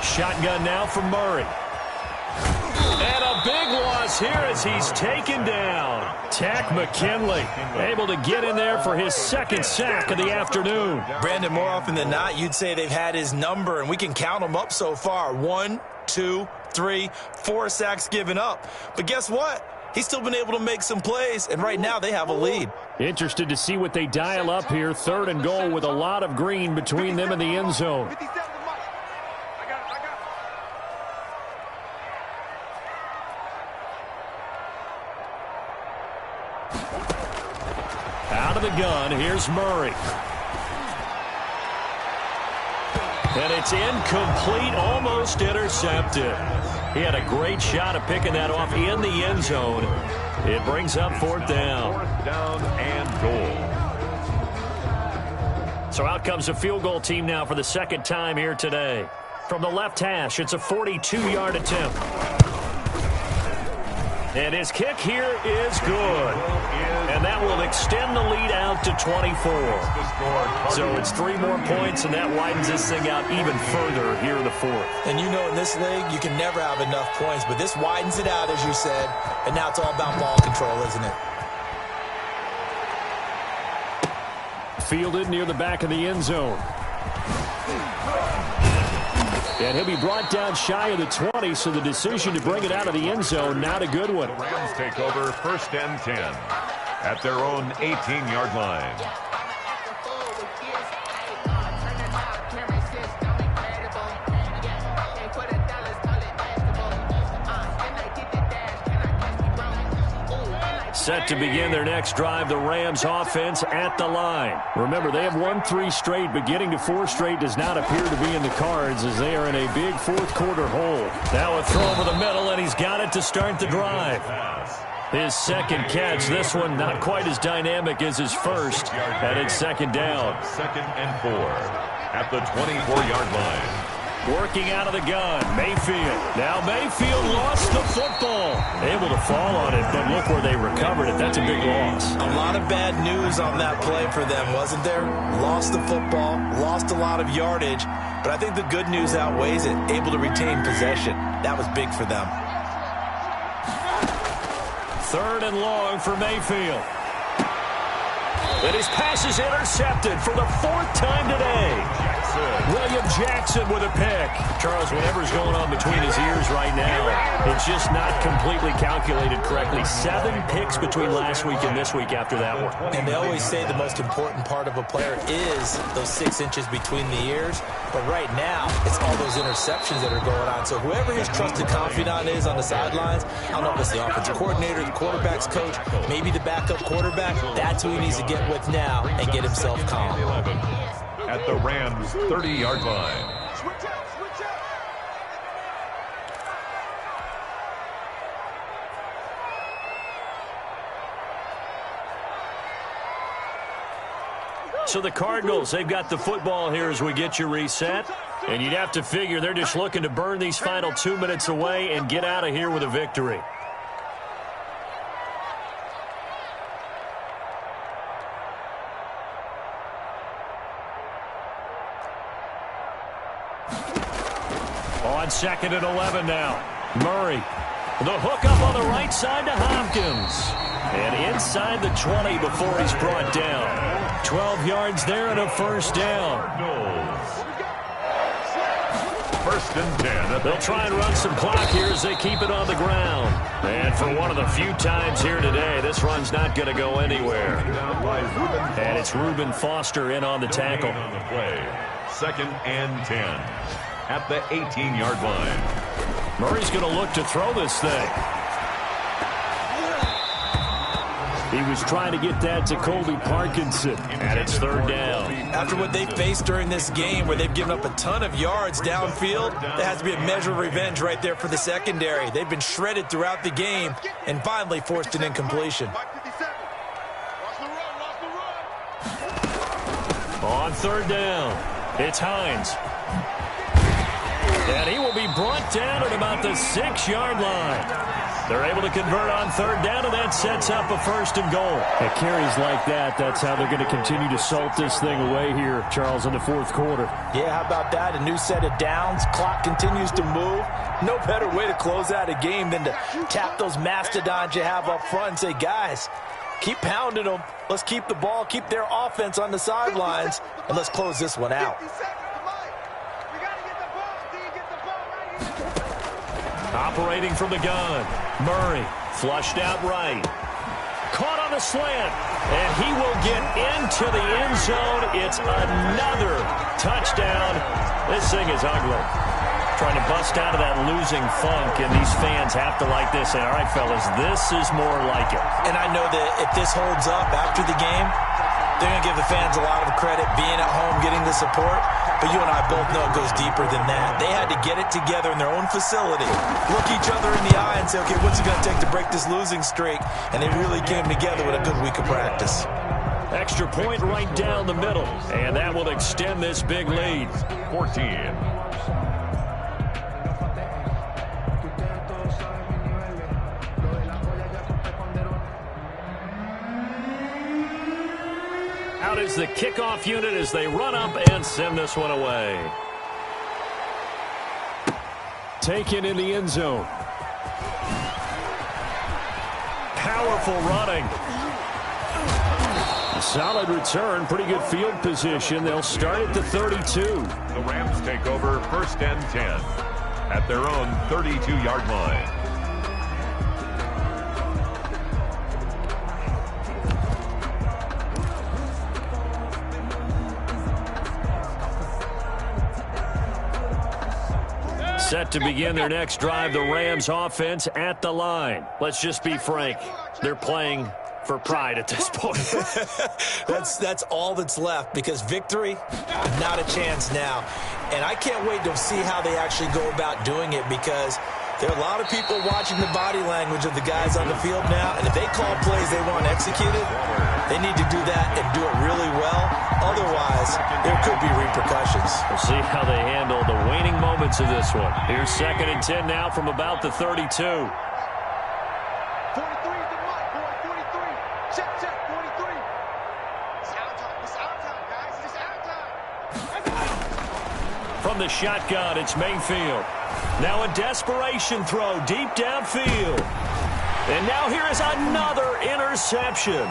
Shotgun now from Murray. And a big loss here as he's taken down. Tack McKinley able to get in there for his 2nd sack of the afternoon. Brandon, more often than not, you'd say they've had his number, and we can count them up so far. 1, 2, 3, 4 sacks given up. But guess what? He's still been able to make some plays, and right now they have a lead. Interested to see what they dial up here. 3rd and goal with a lot of green between them and the end zone. Out of the gun, here's Murray. And it's incomplete, almost intercepted. He had a great shot at picking that off in the end zone. It brings up 4th down. 4th down and goal. So out comes a field goal team now for the 2nd time here today. From the left hash, it's a 42-yard attempt. And his kick here is good. And that will extend the lead out to 24. So it's 3 more points, and that widens this thing out even further here in the 4th. And you know in this league, you can never have enough points, but this widens it out, as you said, and now it's all about ball control, isn't it? Fielded near the back of the end zone. And he'll be brought down shy of the 20, so the decision to bring it out of the end zone, not a good one. The Rams take over 1st and 10 at their own 18-yard line. Set to begin their next drive, the Rams offense at the line. Remember, they have won 3 straight, but getting to 4 straight does not appear to be in the cards as they are in a big fourth-quarter hole. Now a throw over the middle, and he's got it to start the drive. His second catch, this one not quite as dynamic as his first, and it's second down. 2nd and 4 at the 24-yard line. Working out of the gun, Mayfield. Now Mayfield lost the football. Able to fall on it, but look where they recovered it. That's a big loss. A lot of bad news on that play for them, wasn't there? Lost the football, lost a lot of yardage, but I think the good news outweighs it. Able to retain possession. That was big for them. 3rd and long for Mayfield. And his pass is intercepted for the 4th time today. William Jackson with a pick. Charles, whatever's going on between his ears right now, it's just not completely calculated correctly. 7 picks between last week and this week after that one. And they always say the most important part of a player is those 6 inches between the ears. But right now, it's all those interceptions that are going on. So whoever his trusted confidant is on the sidelines, I don't know if it's the offensive coordinator, the quarterback's coach, maybe the backup quarterback, that's who he needs to get with now and get himself calm. At the Rams' 30-yard line. Switch out. So the Cardinals, they've got the football here as we get you reset. And you'd have to figure they're just looking to burn these final 2 minutes away and get out of here with a victory. On 2nd and 11 now. Murray. The hook up on the right side to Hopkins. And inside the 20 before he's brought down. 12 yards there and a first down. 1st and 10. They'll try and run some clock here as they keep it on the ground. And for one of the few times here today, this run's not going to go anywhere. And it's Reuben Foster in on the tackle. 2nd and 10 at the 18-yard line. Murray's going to look to throw this thing. He was trying to get that to Colby Parkinson, and it's 3rd down. After what they faced during this game where they've given up a ton of yards downfield, there has to be a measure of revenge right there for the secondary. They've been shredded throughout the game and finally forced an incompletion. On 3rd down, it's Hines. And he will be brought down at about the 6-yard line. They're able to convert on 3rd down, and that sets up a 1st and goal. At carries like that, that's how they're going to continue to salt this thing away here, Charles, in the 4th quarter. Yeah, how about that? A new set of downs. Clock continues to move. No better way to close out a game than to tap those mastodons you have up front and say, guys, keep pounding them. Let's keep the ball, keep their offense on the sidelines, and let's close this one out. Operating from the gun. Murray flushed out right. Caught on the slant. And he will get into the end zone. It's another touchdown. This thing is ugly. Trying to bust out of that losing funk, and these fans have to like this. Say, all right, fellas, this is more like it. And I know that if this holds up after the game, they're going to give the fans a lot of credit being at home, getting the support. But you and I both know it goes deeper than that. They had to get it together in their own facility, look each other in the eye and say, okay, what's it going to take to break this losing streak? And they really came together with a good week of practice. Extra point right down the middle, and that will extend this big lead. 14. Out is the kickoff unit as they run up and send this one away. Taken in the end zone. Powerful running. Solid return, pretty good field position. They'll start at the 32. The Rams take over 1st and 10 at their own 32-yard line. Set to begin their next drive, the Rams offense at the line. Let's just be frank. They're playing for pride at this point. That's all that's left, because victory, not a chance now. And I can't wait to see how they actually go about doing it, because there are a lot of people watching the body language of the guys on the field now, and if they call plays they want executed, they need to do that and do it really well. Otherwise, there could be repercussions. We'll see how they handle the waning moments of this one. Here's 2nd and 10 now from about the 32. 43 is the mark, boy. 43. Check, 43. It's our time. It's our time, guys. It's our time. From the shotgun, it's Mayfield. Now a desperation throw deep downfield. And now here is another interception.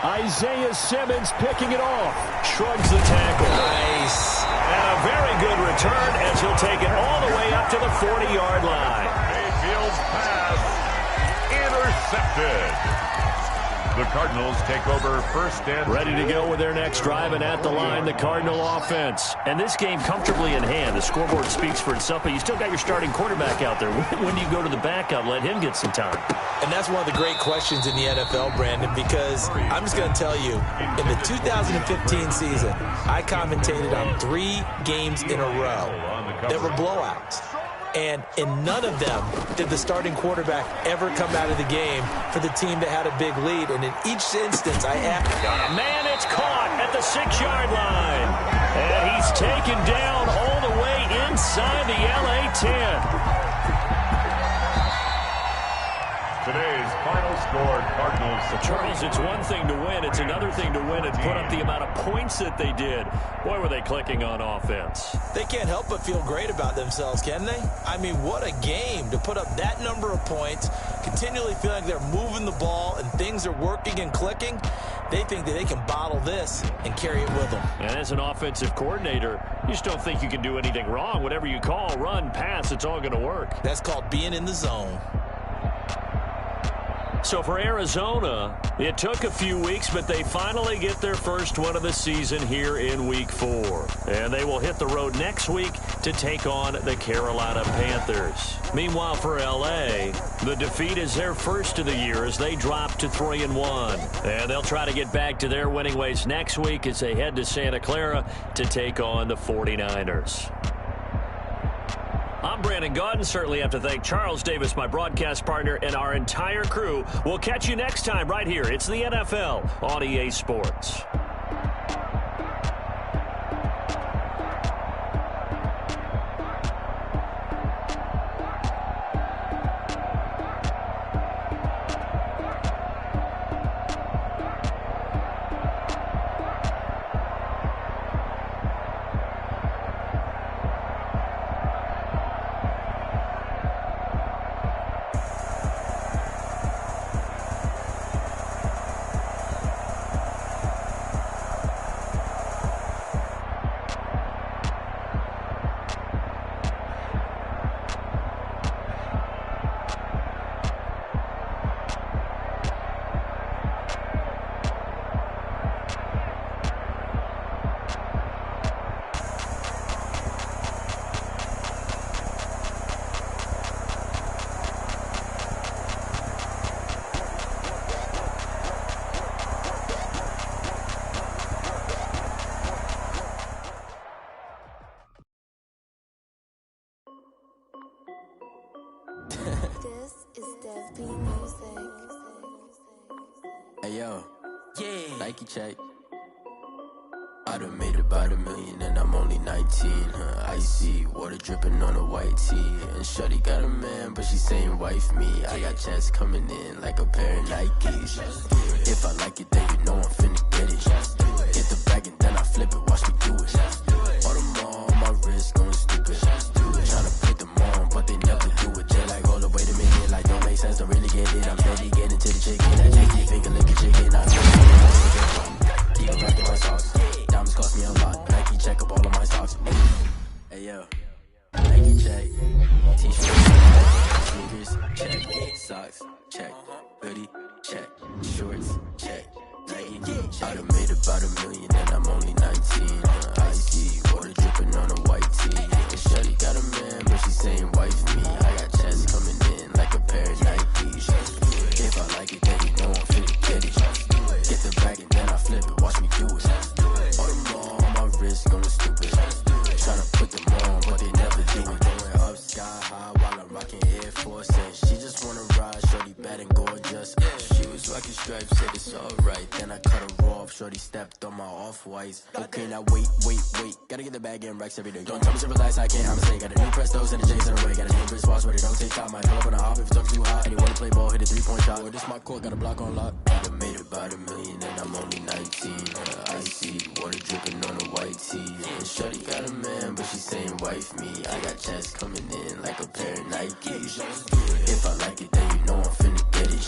Isaiah Simmons picking it off. Shrugs the tackle. Nice. And a very good return as he'll take it all the way up to the 40-yard line. Mayfield's pass intercepted. The Cardinals take over 1st and Ready to go with their next drive, and at the line, the Cardinal offense. And this game comfortably in hand. The scoreboard speaks for itself, but you still got your starting quarterback out there. When do you go to the backup, let him get some time? And that's one of the great questions in the NFL, Brandon, because I'm just going to tell you, in the 2015 season, I commentated on 3 games in a row that were blowouts. And in none of them did the starting quarterback ever come out of the game for the team that had a big lead. And in each instance, I asked. Man, it's caught at the 6-yard line. And he's taken down all the way inside the LA 10. today's final score, Cardinals. Charles, it's one thing to win. It's another thing to win and put up the amount of points that they did. Boy, were they clicking on offense. They can't help but feel great about themselves, can they? I mean, what a game to put up that number of points, continually feeling like they're moving the ball and things are working and clicking. They think that they can bottle this and carry it with them. And as an offensive coordinator, you just don't think you can do anything wrong. Whatever you call, run, pass, it's all going to work. That's called being in the zone. So for Arizona, it took a few weeks, but they finally get their first one of the season here in Week 4. And they will hit the road next week to take on the Carolina Panthers. Meanwhile, for L.A., the defeat is their first of the year as they drop to 3-1. And they'll try to get back to their winning ways next week as they head to Santa Clara to take on the 49ers. I'm Brandon Gaudin. Certainly have to thank Charles Davis, my broadcast partner, and our entire crew. We'll catch you next time right here. It's the NFL on EA Sports. Hey yo, yeah, Nike check. I done made about $1 million and I'm only 19. Icy water dripping on a white tee. And shorty got a man, but she saying wife me. I got checks coming in like a pair of Nikes. If I like it, then you know I'm finna get it. Get the bag and then I flip it. Watch me do it. All them on my wrist going stupid. Tryna put them on, but they never do it. They're like, hold up, wait a minute, like don't make sense, don't really get it. I'm steady getting to the chicken. That janky finger licking chicken. I keep rocking my sauce. Diamonds cost me a lot. Nike check up all of my stocks. Hey yo, Nike check. T-shirt, sneakers, check. Socks, check. Hoodie, check. Shorts, check. Nike, I done made about $1 million and I'm only 19. Icy water dripping on a white tee. And shorty got a man, but she saying wife me. I got checks coming in like a pair of Nikes. If I like it, then watch me do it. All them all on my wrist going stupid. Tryna put them on, but they never do it. Going up sky high while I'm rocking Air Force. And she just wanna ride, shorty bad and gorgeous. She was rocking stripes, said it's alright. Then I cut her off, shorty stepped on my off-whites. Okay, now wait. Gotta get the bag and racks every day. Don't tell me to relax, I can't have a say. Got a new Prestos and a J's in the way. Got a new Chris Foss, but it don't take time. Might pull up on a hop if it's too hot. And you wanna play ball, hit a 3-point shot. Or this my court, got a block on lock. I done made about $1 million and I'm only 19. Icy, water dripping on a white tee. And shorty got a man, but she saying wife me. I got checks coming in like a pair of Nikes. If I like it, then you know I'm finna get it.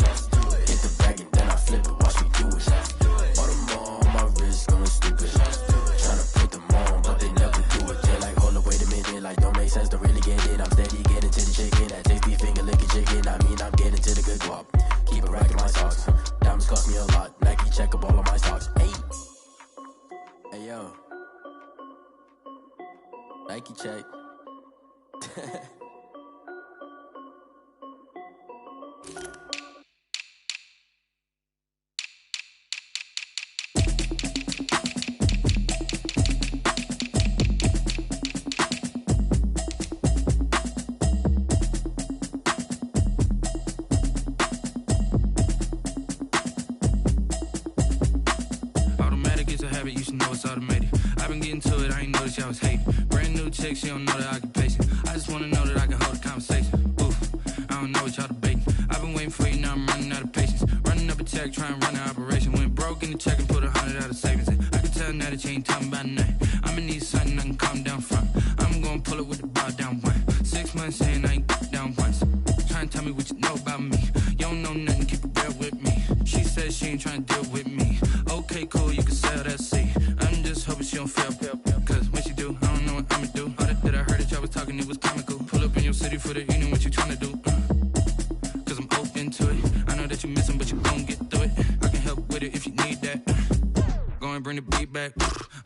Hit the bag and then I flip it, watch me do it. All them all on my wrist going stupid. Tryna put them on, but they never do it. They're like, hold up, wait a minute, like don't make sense, don't really get it. I'm steady getting to the chicken, that tasty finger licking chicken. I mean, I'm getting to the good guap. Keep a rack in my socks. Diamonds cost me a lot. Nike check up all of my stocks. Hey yo, Nike check. You should know it's automated. I've been getting to it, I ain't noticed y'all was hating. Brand new chick, she don't know the occupation. I just wanna know that I can hold a conversation. Oof, I don't know what y'all debating. I've been waiting for you, now I'm running out of patience. Running up a check, trying to run an operation. Went broke in the check and put 100 out of savings in. I can tell now that you ain't talking about nothing. I'ma need something I can calm down from. I'm gonna pull it with the bar down one. 6 months saying I ain't down once. Trying to tell me what you know about me. You don't know nothing, keep it real with me. She says she ain't trying to deal with me. Okay, cool, you can sell that seat. I'm just hoping she don't fail. Cause when she do, I don't know what I'ma do. All that I heard that y'all was talking, it was comical. Pull up in your city for the evening, what you tryna do? Cause I'm open to it. I know that you missing, but you gon' get through it. I can help with it if you need that. Go and bring the beat back.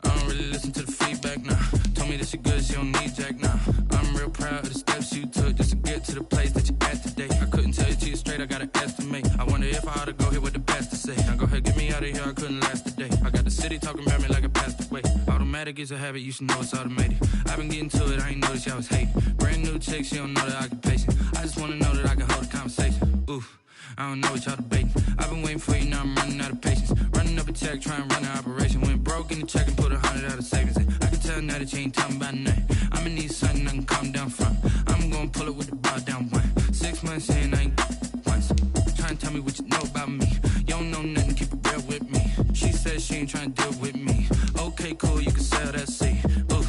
I don't really listen to the feedback, nah. Told me that she good, she don't need jack, nah. I'm real proud of the steps you took just to get to the place that you at today. I couldn't tell you to you straight, I gotta estimate. I wonder if I ought to go here with the best to say. Now go ahead, get me out of here, I couldn't last a day. I got the city talking about me like I passed away. Automatic is a habit, you should know it's automated. I've been getting to it, I ain't noticed y'all was hating. Brand new chick, she don't know the occupation. I just wanna know that I can hold a conversation. Oof, I don't know what y'all debating. I've been waiting for you, now I'm running out of patience. Running up a check, trying to run an operation. Went broke in the check and put 100 out of savings in. I can tell now that you ain't talking about nothing. I'ma need something I can calm down from. I'm gonna pull it with the bar down one. 6 months saying I ain't once. Trying to tell me what you know about me. You don't know nothing, keep it real with me. She says she ain't trying to deal with me. Okay, cool, you can sell that seat. Ooh,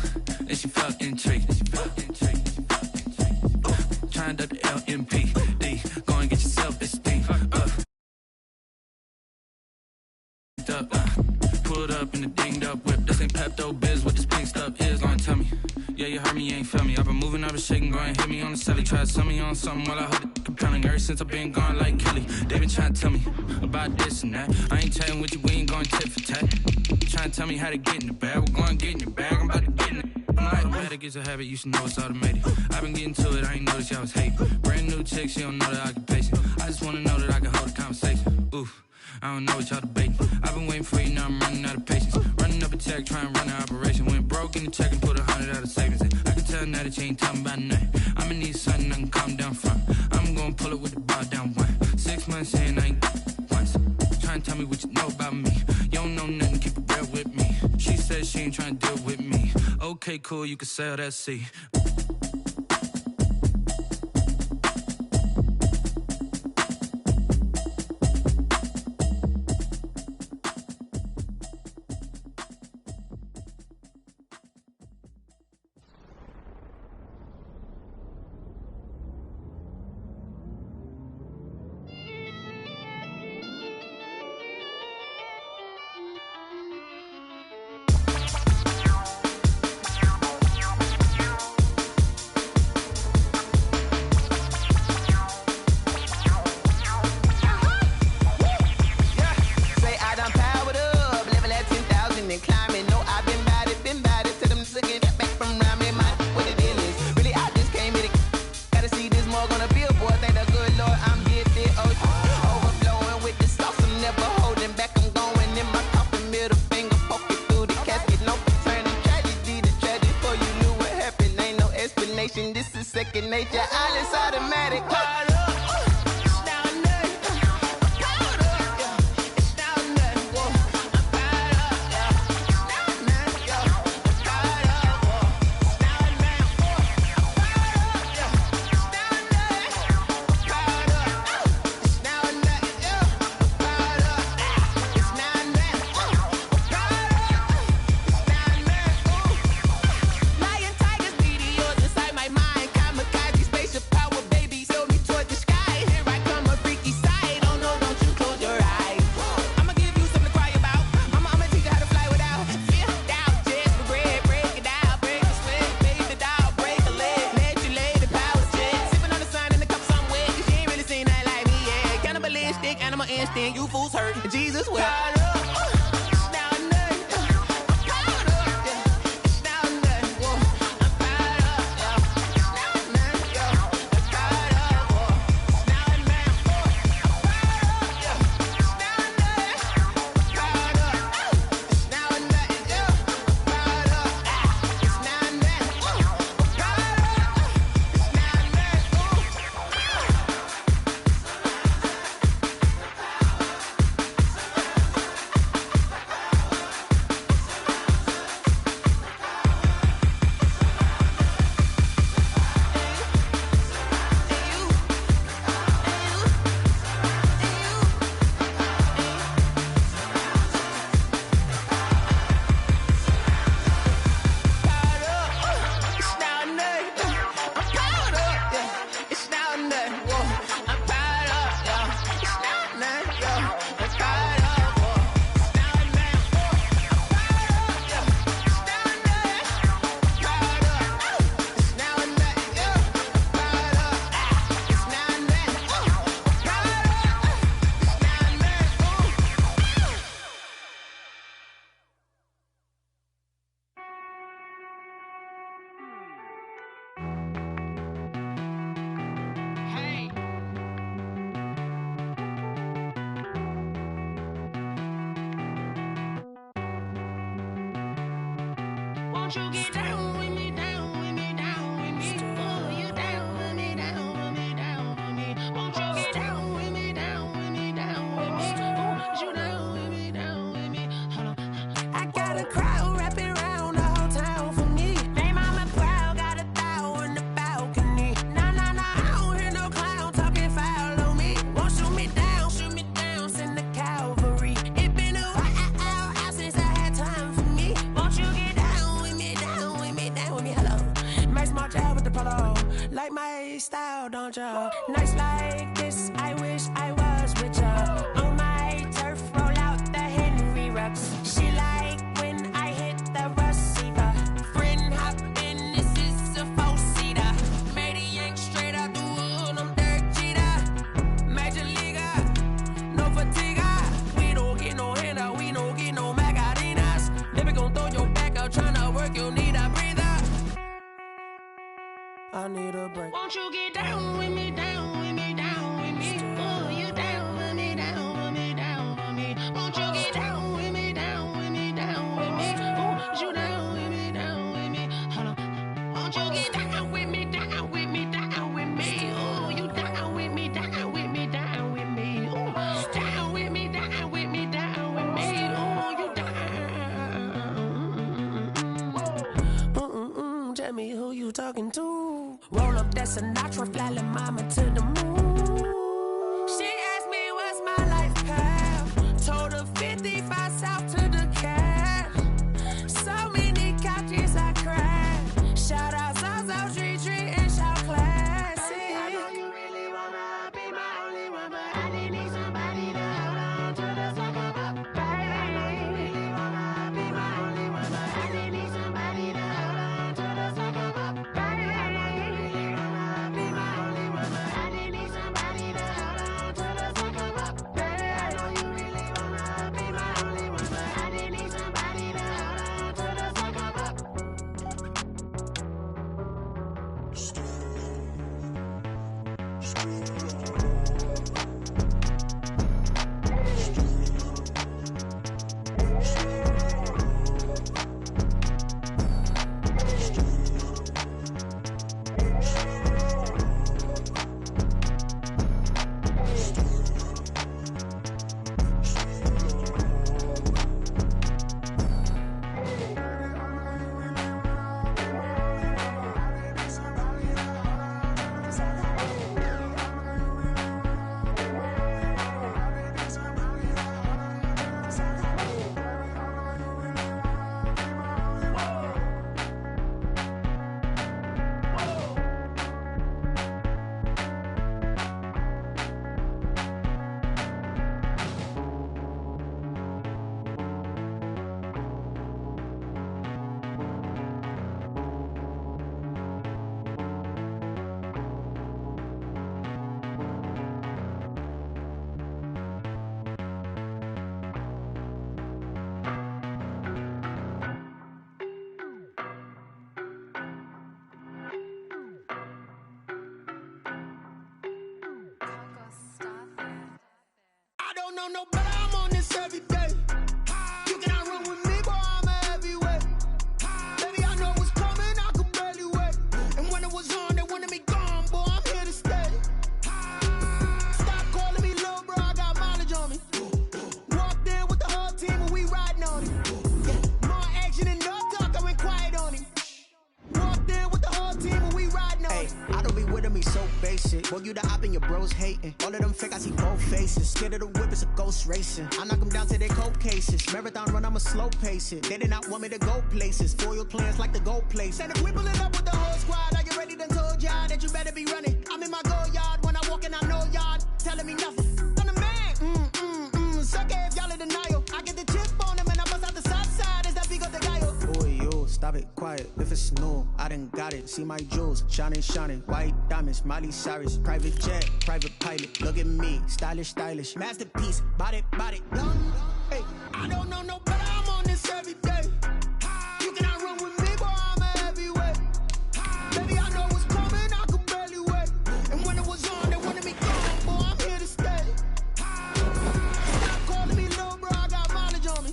and she felt intrigued. Trying to duck the LMP. Go and get your self-esteem up. Pulled up in the dinged up whip. This ain't Pepto Biz, what this pink stuff is. Go and tell me. Yeah, you heard me, you ain't feel me. I've been moving, I've been shaking, go and hit me on the celly. Try to sell me on something while I hold it compelling. Ever since I've been gone like Kelly, they been trying to tell me about this and that. I ain't chatting with you, we ain't going tit for tat. Trying to tell me how to get in the bag. We're going to get in your bag, I'm about to get in it. Automatic is a habit, you should know it's automated. I've been getting to it, I ain't noticed y'all was hating. Brand new chick, she don't know the occupation. I just wanna know that I can hold a conversation. Oof, I don't know what y'all debating. I've been waiting for you, now I'm running out of patience. Running up a check, trying to run an operation. Went broke in the check and put 100 out of savings in. I can tell now that you ain't talking about nothing. I'ma need something I can calm down from. I'm gonna pull it with the bar down one. 6 months saying I ain't once. Trying to tell me what you know about me. You don't know nothing, keep it real with me. She says she ain't trying to deal with me. Okay, cool, you can sell that seat. second nature. All is automatic. Animal instinct, you fools hurt. Jesus will. Won't you get down with me, down with me, down with me? Oh, you down with me, down with me, down with me. Won't you get down with me, down with me, down with me? Oh, you down with me, down with me? Hold on. I got a crowd wrapping around the whole town for me. They mama proud, got a thou in the balcony. Nah, I don't hear no clown talking foul on me. Won't shoot me down, send the cavalry. It been a while since I had time for me. Won't you get down with me, down with me, down with me? Hello. Max March out with the polo. Like my style, don't ya? Nights like this, I wish I was with ya. On my turf, roll out the Henry Rux. She like when I hit the receiver. Friend hop in, this is a four-seater. Made a yank straight out the wood, I'm Derek Jeter. Major leaguer, no fatigue. We don't get no handout, we don't get no Magarinas. Never gon' throw your back out, tryna work, you'll need a breather. I need a break. Won't you get down with me, down with me, down with me? Oh, you down with me, down with me, down with me? Won't you get down with me, down with me, down with me? Oh, you down with me, down with me? Hold on. Won't you get down with me, down with me, down with me? Oh, you down with me, down with me, down with me? Oh, down with me, down with me, down with me? Oh, you down. Tell me who you talking to. Roll up that Sinatra, fly la mama to the moon. She asked me what's my life path. Told her 55 south to the cab. So many couches I cried. Shout out Zazo, Tree, and shout classy. I know you really wanna be my only one, but I didn't need somebody to hold on to the second up. Baby, I know you really wanna be my only one, but I didn't need somebody to hold on to the second up. Baby, I know you really wanna be my only one, but I didn't need somebody Boy, you the op and your bros hating. All of them fake, I see both faces. Scared of the whip, it's a ghost racing. I knock them down to their cold cases. Marathon run, I'ma slow pace it. They did not want me to go places. Foil plans like the gold place. And if we pulling up with the whole squad, are you ready? Done told y'all that you better be running. I'm in my go yard. When I walk in, I know y'all telling me nothing. I'm the man. Suck it if y'all in denial. I get the chip on them and I bust out the south side. Is that big of the guy? Boy, yo, stop it, quiet. If it's new, I done got it. See my jewels, shining. White diamonds, Miley Cyrus. Private jet, private pilot. Look at me, stylish. Masterpiece, body, young. Hey, I don't know no better. I'm on this every day. You cannot run with me, boy. I'm a heavyweight. Baby, I know what's coming. I could barely wait. And when it was on, they wanted me gone. Boy, I'm here to stay. Stop calling me little bro. I got mileage on me.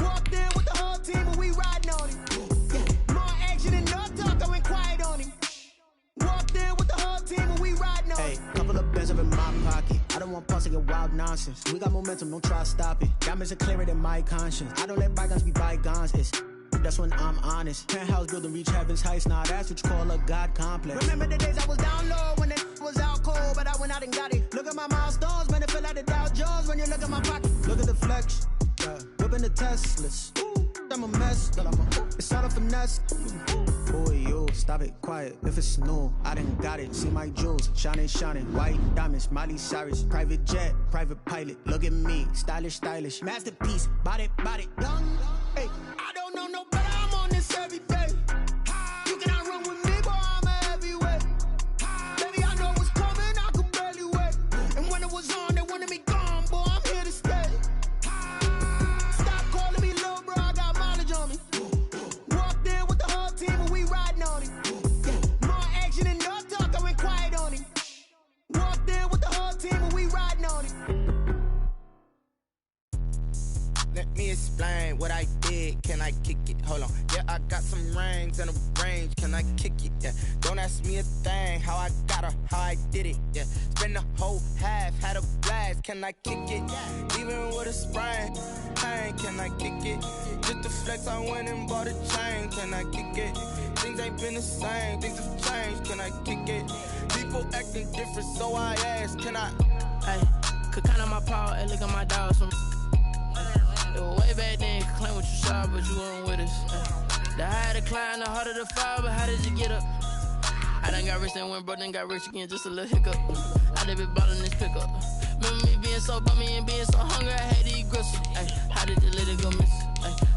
Walked in with the whole team, and we riding on him. More action and no talk. I went quiet on him. Walked in with the whole team and we riding on. Hey, couple of bands up in my pocket. I don't want pulse to get wild nonsense. We got momentum, don't try to stop it. Diamonds are clearer than my conscience. I don't let bygones be bygones. That's when I'm honest. Penthouse building reach heaven's heights. Now that's what you call a God complex. Remember the days I was down low when it was out cold, but I went out and got it. Look at my milestones, man, it feel like the Dow Jones when you look at my pocket. Look at the flex, whipping the Teslas. I'm a mess, but it's all a finesse. Boy, yo, stop it, quiet. If it's new, I done got it. See my jewels, shining. White diamonds, Miley Cyrus. Private jet, private pilot. Look at me, stylish. Masterpiece, body, young. Hey, I don't know no better. I'm on this every day. You cannot run with me, boy. I'm a heavyweight. Baby, I know what's coming. I could barely wait. And when it was on, they wanted me gone, boy. I'm here to stay. Stop calling me little bro. I got mileage on me. Walked in with the whole team and we riding on him. More action and no talk. I went quiet on him. Walked in with the whole team and we riding on him. Let me explain what I did. Can I kick it? Hold on. Yeah, I got some rings and a range. Can I kick it? Yeah. Don't ask me a thing. How I got her, how I did it. Yeah. Spend the whole half, had a blast. Can I kick it? Even with a sprain. Pain, can I kick it? Just the flex, I went and bought a chain. Can I kick it? Things ain't been the same. Things have changed. Can I kick it? People acting different, so I ask. Can I? Hey, could count on my power and look at my dogs from. It was way back then, could claim what you saw, but you weren't with us. The higher the climb, the harder the fall, but how did you get up? I done got rich and went broke, then got rich again, just a little hiccup. I done been ballin' this pickup. Remember me being so bummy and being so hungry, I had to eat gristle. Ay, how did you let it go miss?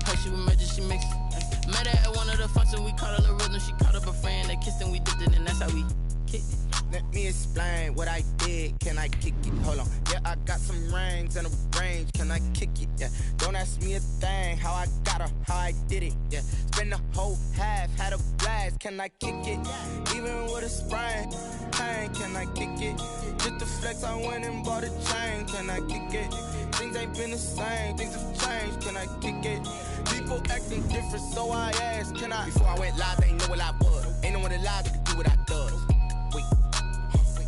Her she was magic, she mixed it. Met her at one of the functions, we caught a little rhythm, she caught up a friend, they kissed and we dipped it, and that's how we kicked it. Let me explain what I did. Can I kick it? Hold on. Yeah, I got some rings and a range. Can I kick it? Yeah. Don't ask me a thing. How I got her, how I did it. Yeah. Spend the whole half, had a blast. Can I kick it? Even with a sprain. Pain, can I kick it? Just the flex, I went and bought a chain. Can I kick it? Things ain't been the same. Things have changed. Can I kick it? People acting different, so I asked. Can I? Before I went live, they ain't know what I was. Ain't no one alive that could do what I does.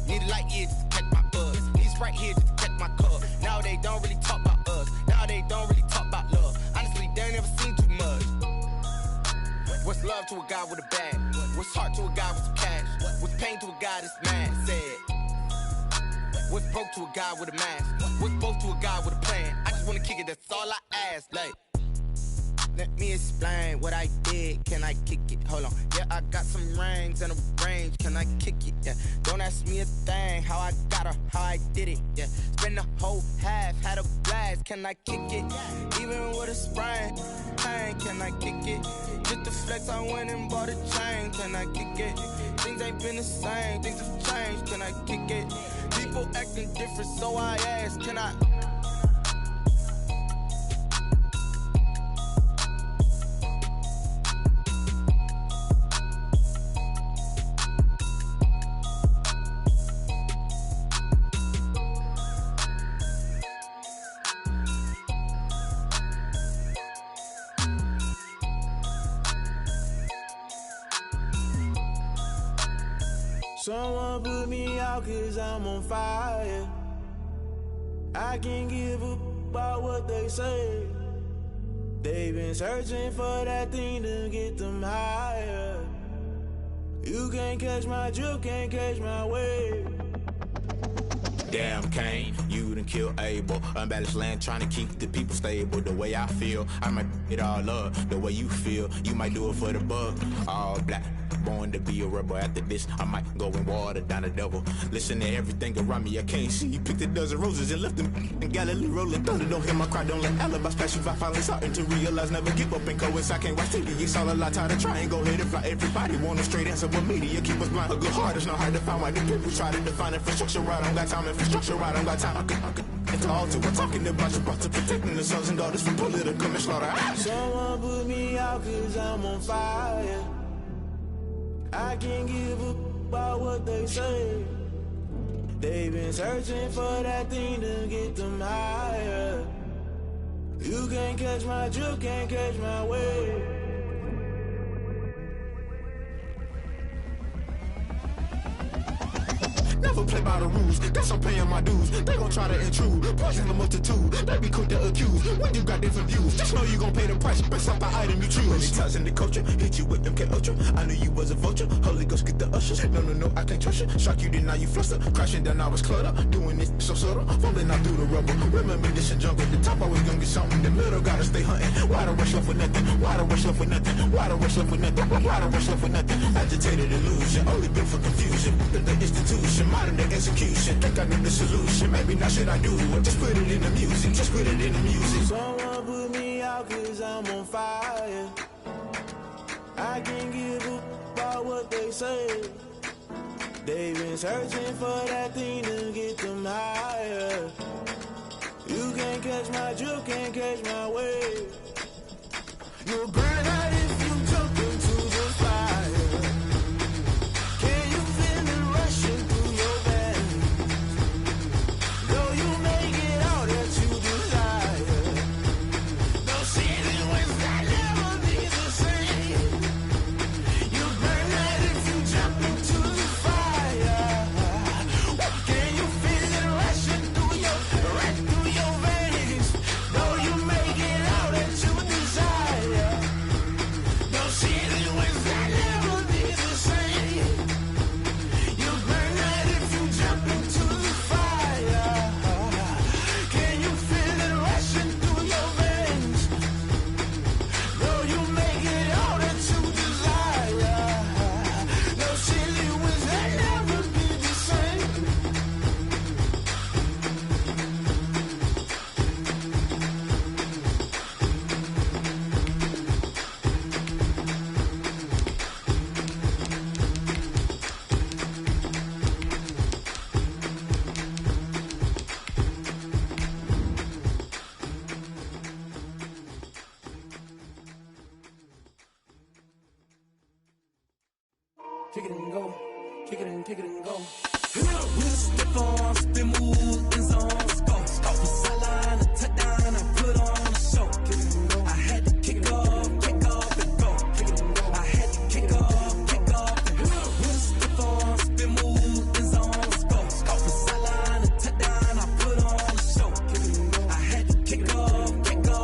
Need a light year just to catch my buzz. Need Sprite here just to catch my cup. Now they don't really talk about us. Now they don't really talk about love. Honestly, they ain't never seen too much. What's love to a guy with a bag? What's heart to a guy with some cash? What's pain to a guy that's mad? Said. What's broke to a guy with a mask? What's both to a guy with a plan? I just wanna kick it, that's all I ask. Like, let me explain what I did. Can I kick it? Hold on. Yeah, I got some rings and a range. Can I kick it? Yeah. Don't ask me a thing. How I got her, how I did it. Yeah. Spend the whole half, had a blast. Can I kick it? Even with a sprain. Pain, can I kick it? Just the flex, I went and bought a chain. Can I kick it? Things ain't been the same. Things have changed. Can I kick it? People acting different, so I ask. Can I? Someone put me out cause I'm on fire. I can't give up about what they say. They've been searching for that thing to get them higher. You can't catch my drip, can't catch my wave. Damn, Kane, you done killed Abel. Unbalanced land, trying to keep the people stable. The way I feel, I might it all up. The way you feel, you might do it for the bug. All black, born to be a rebel. After this, I might go and water down the devil. Listen to everything around me, I can't see. Picked a dozen roses and left them in Galilee rolling thunder. Don't hear my cry, don't let alibis pass you by. Finally starting to realize, never give up and coincide. Can't watch TV, it's all a lot. Tired of trying, go ahead and fly. Everybody want a straight answer, but media keep us blind. A good heart is not hard to find. Why the people try to define infrastructure right? I don't got time, infrastructure right, I don't got time. I could it's all to we're talking about you, brought to protecting the sons and daughters from political and slaughter. Someone put me out cause I'm on fire. I can't give up about what they say. They've been searching for that thing to get them higher. You can't catch my drip, can't catch my wave. Never play by the rules, guess I'm paying my dues. They gon' try to intrude, poison the multitude. They be quick to accuse, when you got different views. Just know you gon' pay the price, based off the item you choose. Many times in the culture, hit you with MK Ultra. I knew you was a vulture, Holy Ghost get the ushers. No, I can't trust you. Shock you, then now you fluster. Crashing down, I was cluttered. Doing this so subtle, falling out through the rubble. Remember this a jungle, the top always gonna get something. In the middle, gotta stay hunting. Why the rush left with nothing? Why the rush left with nothing? Why the rush left with nothing? Why the rush left with nothing? Agitated illusion, only built for confusion. The institution, modern day execution. Think I know the solution, maybe not should I do it. Just put it in the music, just put it in the music. Someone put me out cause I'm on fire. I can't give up about what they say. They've been searching for that thing to get them higher. You can't catch my drip, can't catch my wave. You'll burn out if you jump into the fire. Can you feel it rushing through your veins? Though you make it all that you desire. No ceiling was that never be the same. You burn out if you jump into the fire. Can you feel it rushing through your veins? Though you make it all that you desire. No ceiling was that never be the same. You burn out if you jump into the fire. Can you feel it rushing through your veins? Though you make it all that you desire. No ceiling was that never be the same. Kick it and go, kick it and go. With a stiff arm, spin move, in zone, scope. Off the sideline, a touchdown, I put on a show. I had to kick off and go. I had to kick off and go. With a stiff arm, spin move, in zone, scope. Off the sideline, a touchdown, I put on a show. I had to kick off and go.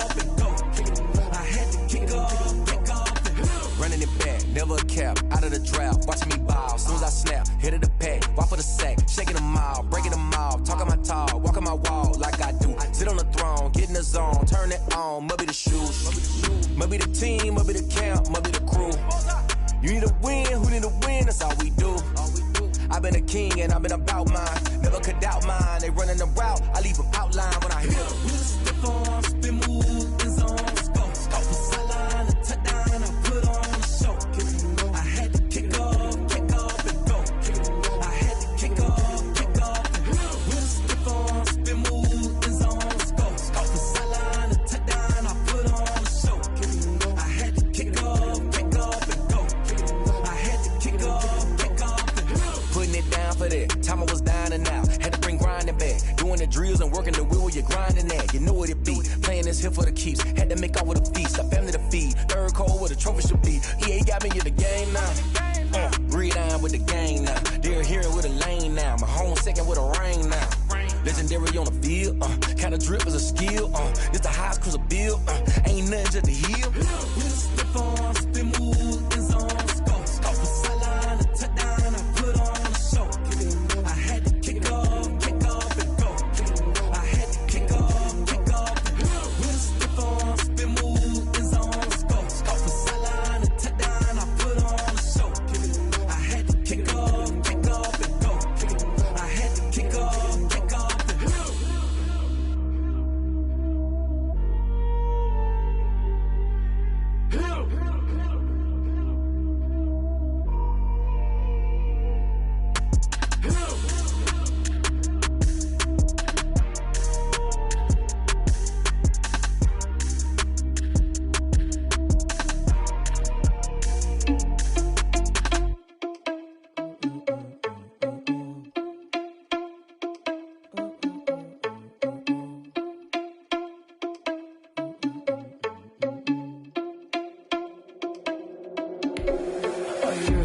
I had to kick off and go. Running it back, never a cap, out of the drought, watching me ball, soon as I snap, hit of the pack, walk for the sack, shaking them all, breaking them all, talking my talk, walking my wall like I do, sit on the throne, get in the zone, turn it on, maybe the shoes, maybe the team, maybe the camp, maybe the crew, you need a win, who need a win, that's all we do, I've been a king and I've been about mine, never could doubt mine, they running the route, I leave them outline when I hit them. With a stiff arm, spin move, in zone, scope. Off the sideline, a touchdown, I put on a show. I had to kick off and go. I had to kick off and go. With a stiff arm, spin move, in zone, scope. Off the sideline, a touchdown, I put on a show. I had to kick off and go. I had to kick off and go. Putting it down for that. Time I was down and out. Had to bring grinding back. Doing the drills and working the wheel where you're grinding at. You know what it be. Playing this here for the keeps. Had to make off with a feast. A family to feed. Third cold where the trophy should be. EA got me in the game now. Breathe down with the gang now. They're here with a lane now. My home second with a rain now. Legendary on the field. Kinda drip is a skill. This the highest cruiser bill. Ain't nothing just to heal. With a stiff arm, spin move, in zone, scope. Off the sideline, a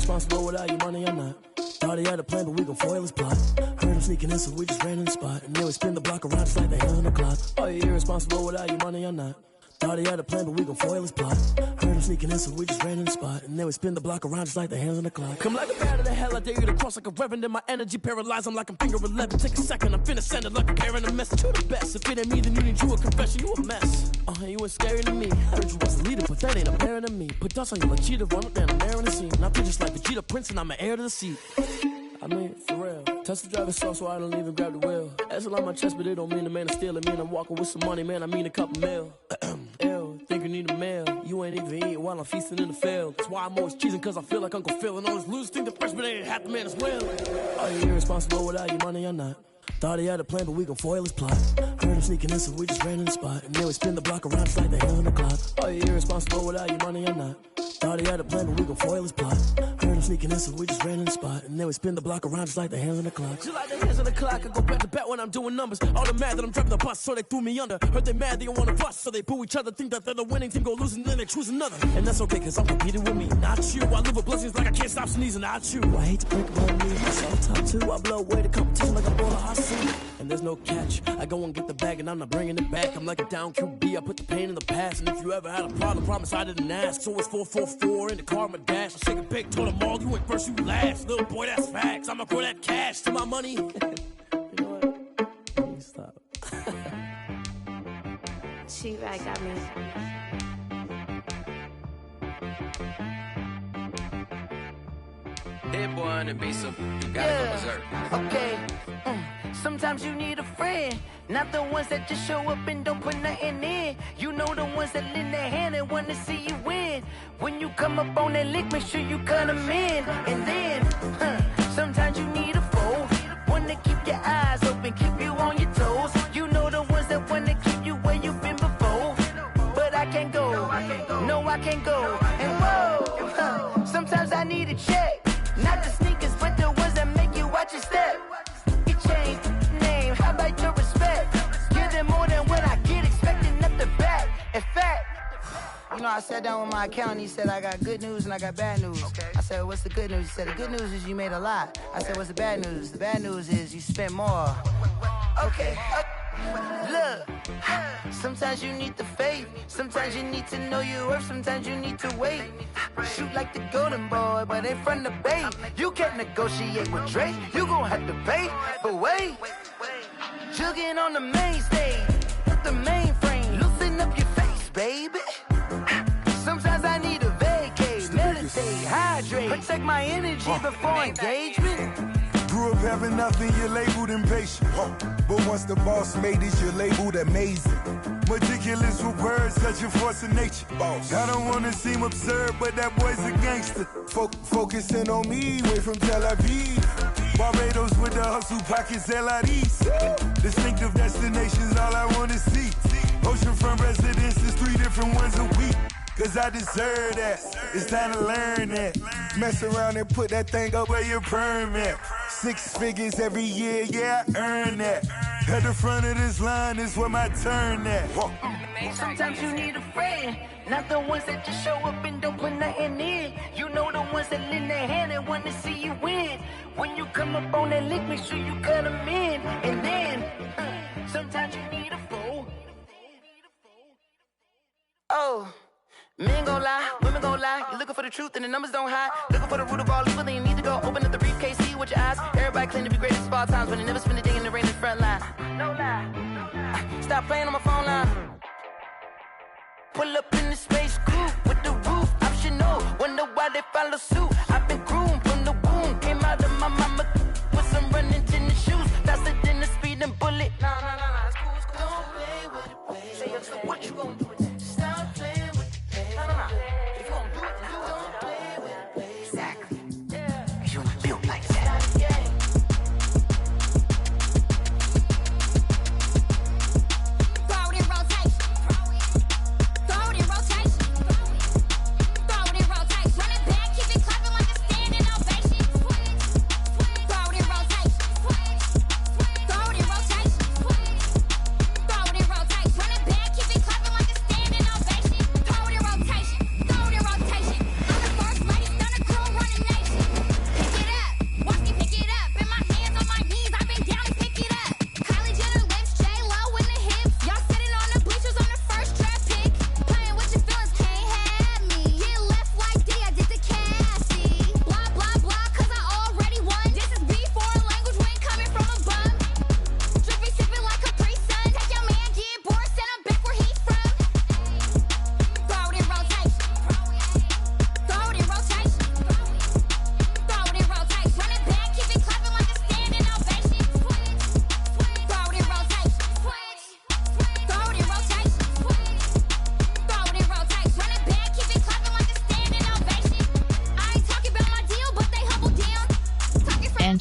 irresponsible without your money or not. Thought he had a plan, but we gon' foil his plot. Heard him sneaking in, so we just ran in the spot. And then we spin the block around just like the hands on the clock. Are you irresponsible without your money or not? Thought he had a plan, but we gon' foil his plot. Heard him sneaking in, so we just ran in the spot. And then we spin the block around just like the hands on the clock. Come like a bat of the hell, I dare you to cross like a reverend. In my energy paralyzed, I'm like I'm finger 11. Take a second, I'm finna send it like a parent a message. You the best, if it ain't me, then you need you a confession. You a mess. You ain't scary to me. Heard you was a leader, but that ain't apparent to me. Put dust on you like cheetah, run up down, I'm airing the scene. And I feel just like Vegeta Prince, and I'm an heir to the seat. I mean, for real. Touch the driver's soft so I don't even grab the wheel. That's on my chest, but it don't mean the man is stealing. Mean I'm walking with some money, man, I mean a couple mil. Ew, think you need a meal. You ain't even eating while I'm feasting in the field. That's why I'm always cheesing, cause I feel like Uncle Phil. And all this loose think the freshman ain't half the man as well. Are you irresponsible without your money or not? Thought he had a plan, but we gon' foil his plot. Heard him sneaking in, so we just ran in the spot. And then we spin the block around just like the hands on the clock. Are you irresponsible without your money or not? Thought he had a plan, but we gon' foil his plot. Heard him sneaking in, so we just ran in the spot. And then we spin the block around just like the hands on the clock. Just like the hands on the clock, I go back to back when I'm doing numbers. All the mad that I'm driving the bus, so they threw me under. Heard they mad, they don't wanna bust, so they boo each other. Think that they're the winning team, go losing, then they choose another. And that's okay, cause I'm competing with me, not you. I live with blessings like I can't stop sneezing, not you. I hate to break my knees, myself top two. I blow away the competition like I'm on a hot seat. And there's no catch, I go and get the bag and I'm not bringing it back. I'm like a down QB, I put the pain in the past. And if you ever had a problem, promise I didn't ask. So it's 444 in the car, my dash. I shake a big, told them all, you ain't first, you last. Little boy, that's facts, I'ma grow that cash to my money. You know what? Please stop. She right, got me. Hit boy on the beat, so you gotta go berserk. Okay. Sometimes you need a friend, not the ones that just show up and don't put nothing in. You know the ones that lend their hand and wanna see you win. When you come up on that lick, make sure you cut them in. And then, sometimes you need a foe, one to keep your eyes open, keep you on your toes. You know the ones that wanna keep you where you've been before. But I can't go, no I can't go. And whoa, sometimes I need a check, not the sneakers, but the ones that make you watch your step. Change name, how about your respect? Give them more than what I get, expecting nothing back. In fact, you know, I sat down with my accountant, he said I got good news and I got bad news. I said, what's the good news? He said, the good news is you made a lot. I said, what's the bad news? The bad news is you spent more. Okay. Look, sometimes you need the faith, sometimes you need to know your worth, sometimes you need to wait. Shoot like the golden boy, but ain't from the bay. You can't negotiate with Drake, you gon' have to pay. But wait, jugging on the main stage, the mainframe, loosen up your face, baby. Sometimes I need a vacate, meditate, hydrate, protect my energy before engagement. Grew up having nothing, you're labeled impatient. But once the boss made it, you're labeled amazing. Meticulous with words, such a force of nature. I don't wanna seem absurd, but that boy's a gangster. Focusing on me, way from Tel Aviv. Barbados with the hustle pockets, LIDs. Distinctive destinations, all I wanna see. Oceanfront residences, 3 different ones a week. Cause I deserve that, it's time to learn that. Mess around and put that thing up where your permit. 6 figures every year, yeah, I earn that. At the front of this line is where my turn at. Sometimes you need a friend, not the ones that just show up and don't put nothing in. You know the ones that lend their hand and want to see you win. When you come up on that lick, make sure you cut them in. And then, sometimes you need a foe. Oh. Men gon' lie, women gon' lie. You're looking for the truth and the numbers don't hide. Looking for the root of all evil, then you need to go open up the briefcase, see with your eyes. Everybody claim to be greatest of all times, but they never spend a day in the rain in the front line. No lie. Stop playing on my phone line. Pull up in the space coupe with the roof optional. Wonder why they follow suit. I've been groomed from the womb. Came out of my mama with some running tennis shoes. Faster than the speeding bullet. No, it's cool, it's cool. Don't play with it, baby. Say so what you gon' do with it? Stop playing with it. If you gon' do it, don't play with it, baby. Exactly. Yeah. Cause you ain't built like that. Throw it in rotation. Throw it in rotation. Throw it in rotation. Run it back, keep it clapping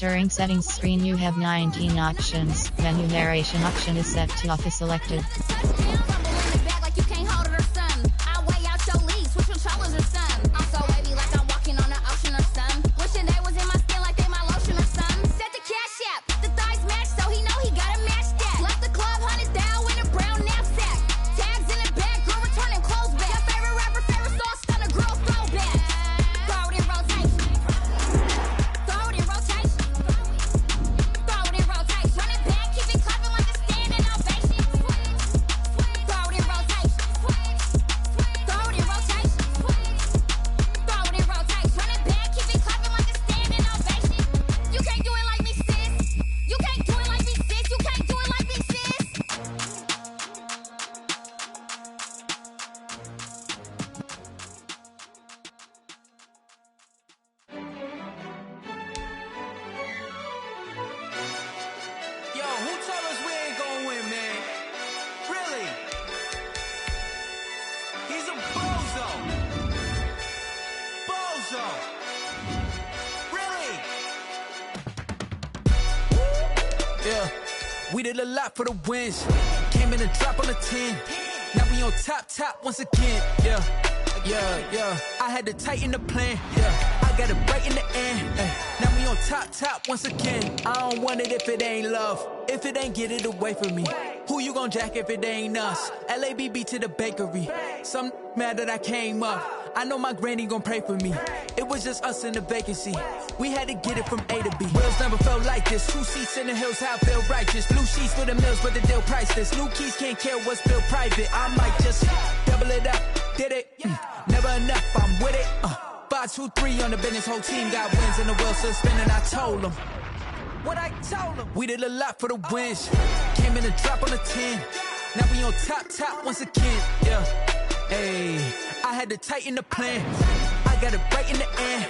entering settings screen you have 19 options. Menu narration option is set to off is selected. We did a lot for the wins. Came in and drop on the 10. Now we on top once again. Yeah. I had to tighten the plan. Yeah, I got it right in the end. Now we on top once again. I don't want it if it ain't love. If it ain't, get it away from me. Who you gon' jack if it ain't us? LABB to the bakery. Some mad that I came up. I know my granny gon' pray for me. It was just us in the vacancy. We had to get it from A to B. Wheels never felt like this. 2 seats in the hills, how I feel righteous. Blue sheets for the mills, but the deal priceless. New keys can't care what's built private. I might just double it up. Did it? Never enough, I'm with it. 5, 2, 3 on the business. Whole team got wins and the wheels still spinning. I told them what I told them. We did a lot for the wins. Came in and drop on the 10. Now we on top once again. Yeah. Hey, I had to tighten the plan. I got it right in the end.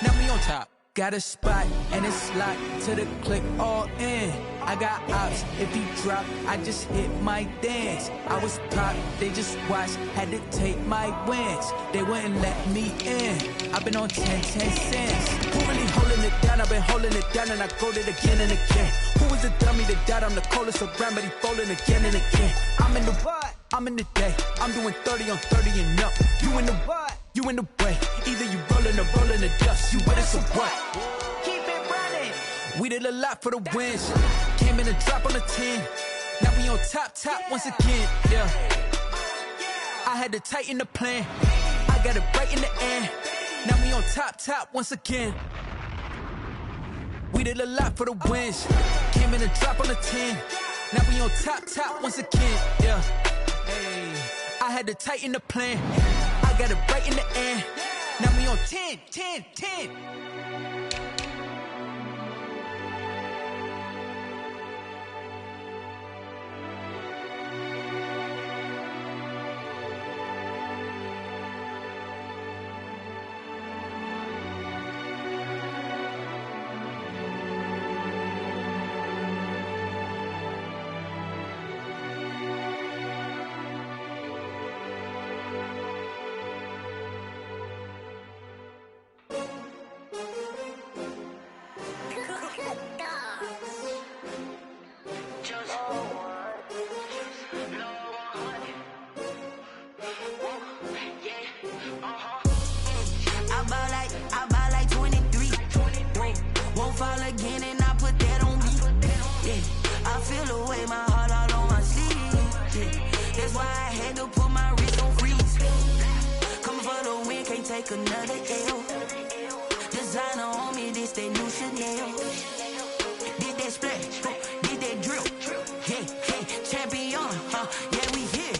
Now we on top. Got a spot and it's locked to the click all in. I got ops, if he drop, I just hit my dance. I was pop, they just watched, had to take my wins. They wouldn't let me in. I've been on 10 cents. Who really holding it down? I've been holding it down and I go it again and again. Who was the dummy that died? I'm the coldest around, but he folding again and again. I'm in the what? I'm in the day. I'm doing 30 on 30 and up. You in the what? You in the way. Either you rollin' or rollin' the dust. You with us or what? Keep it running. We did a lot for the wins. Came in and drop on the 10. Now we on top once again. Yeah. I had to tighten the plan. I got it right in the end. Now we on top once again. We did a lot for the wins. Came in and drop on the 10. Now we on top once again. Yeah. Hey, I had to tighten the plan. I got it right in the end. Now we on 10. Fall again and I put that on me. Yeah, I feel away, my heart all on my sleeve. Yeah, that's why I had to put my wrist on freeze. Coming for the win, can't take another L. Designer on me, this that new Chanel. Did that splash, did that drill. Yeah, champion, yeah, we here.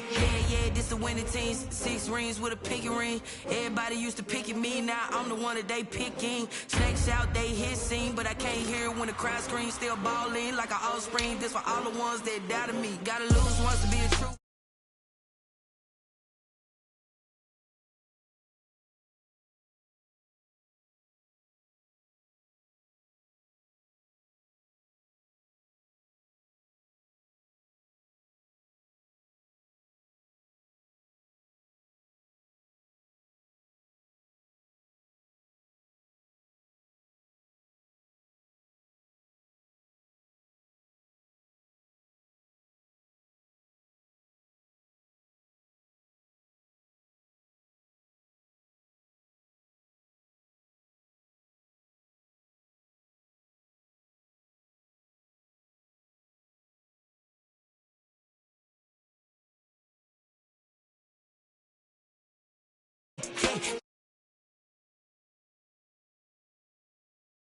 Yeah, this the winning teams. 6 rings with a pinky ring. Everybody used to pick at me, now I'm the one that they picking. Snakes out, they hit scene, but I can't hear it when the crowd screams. Still balling like an offspring. This for all the ones that doubted me. Gotta lose once to be a true.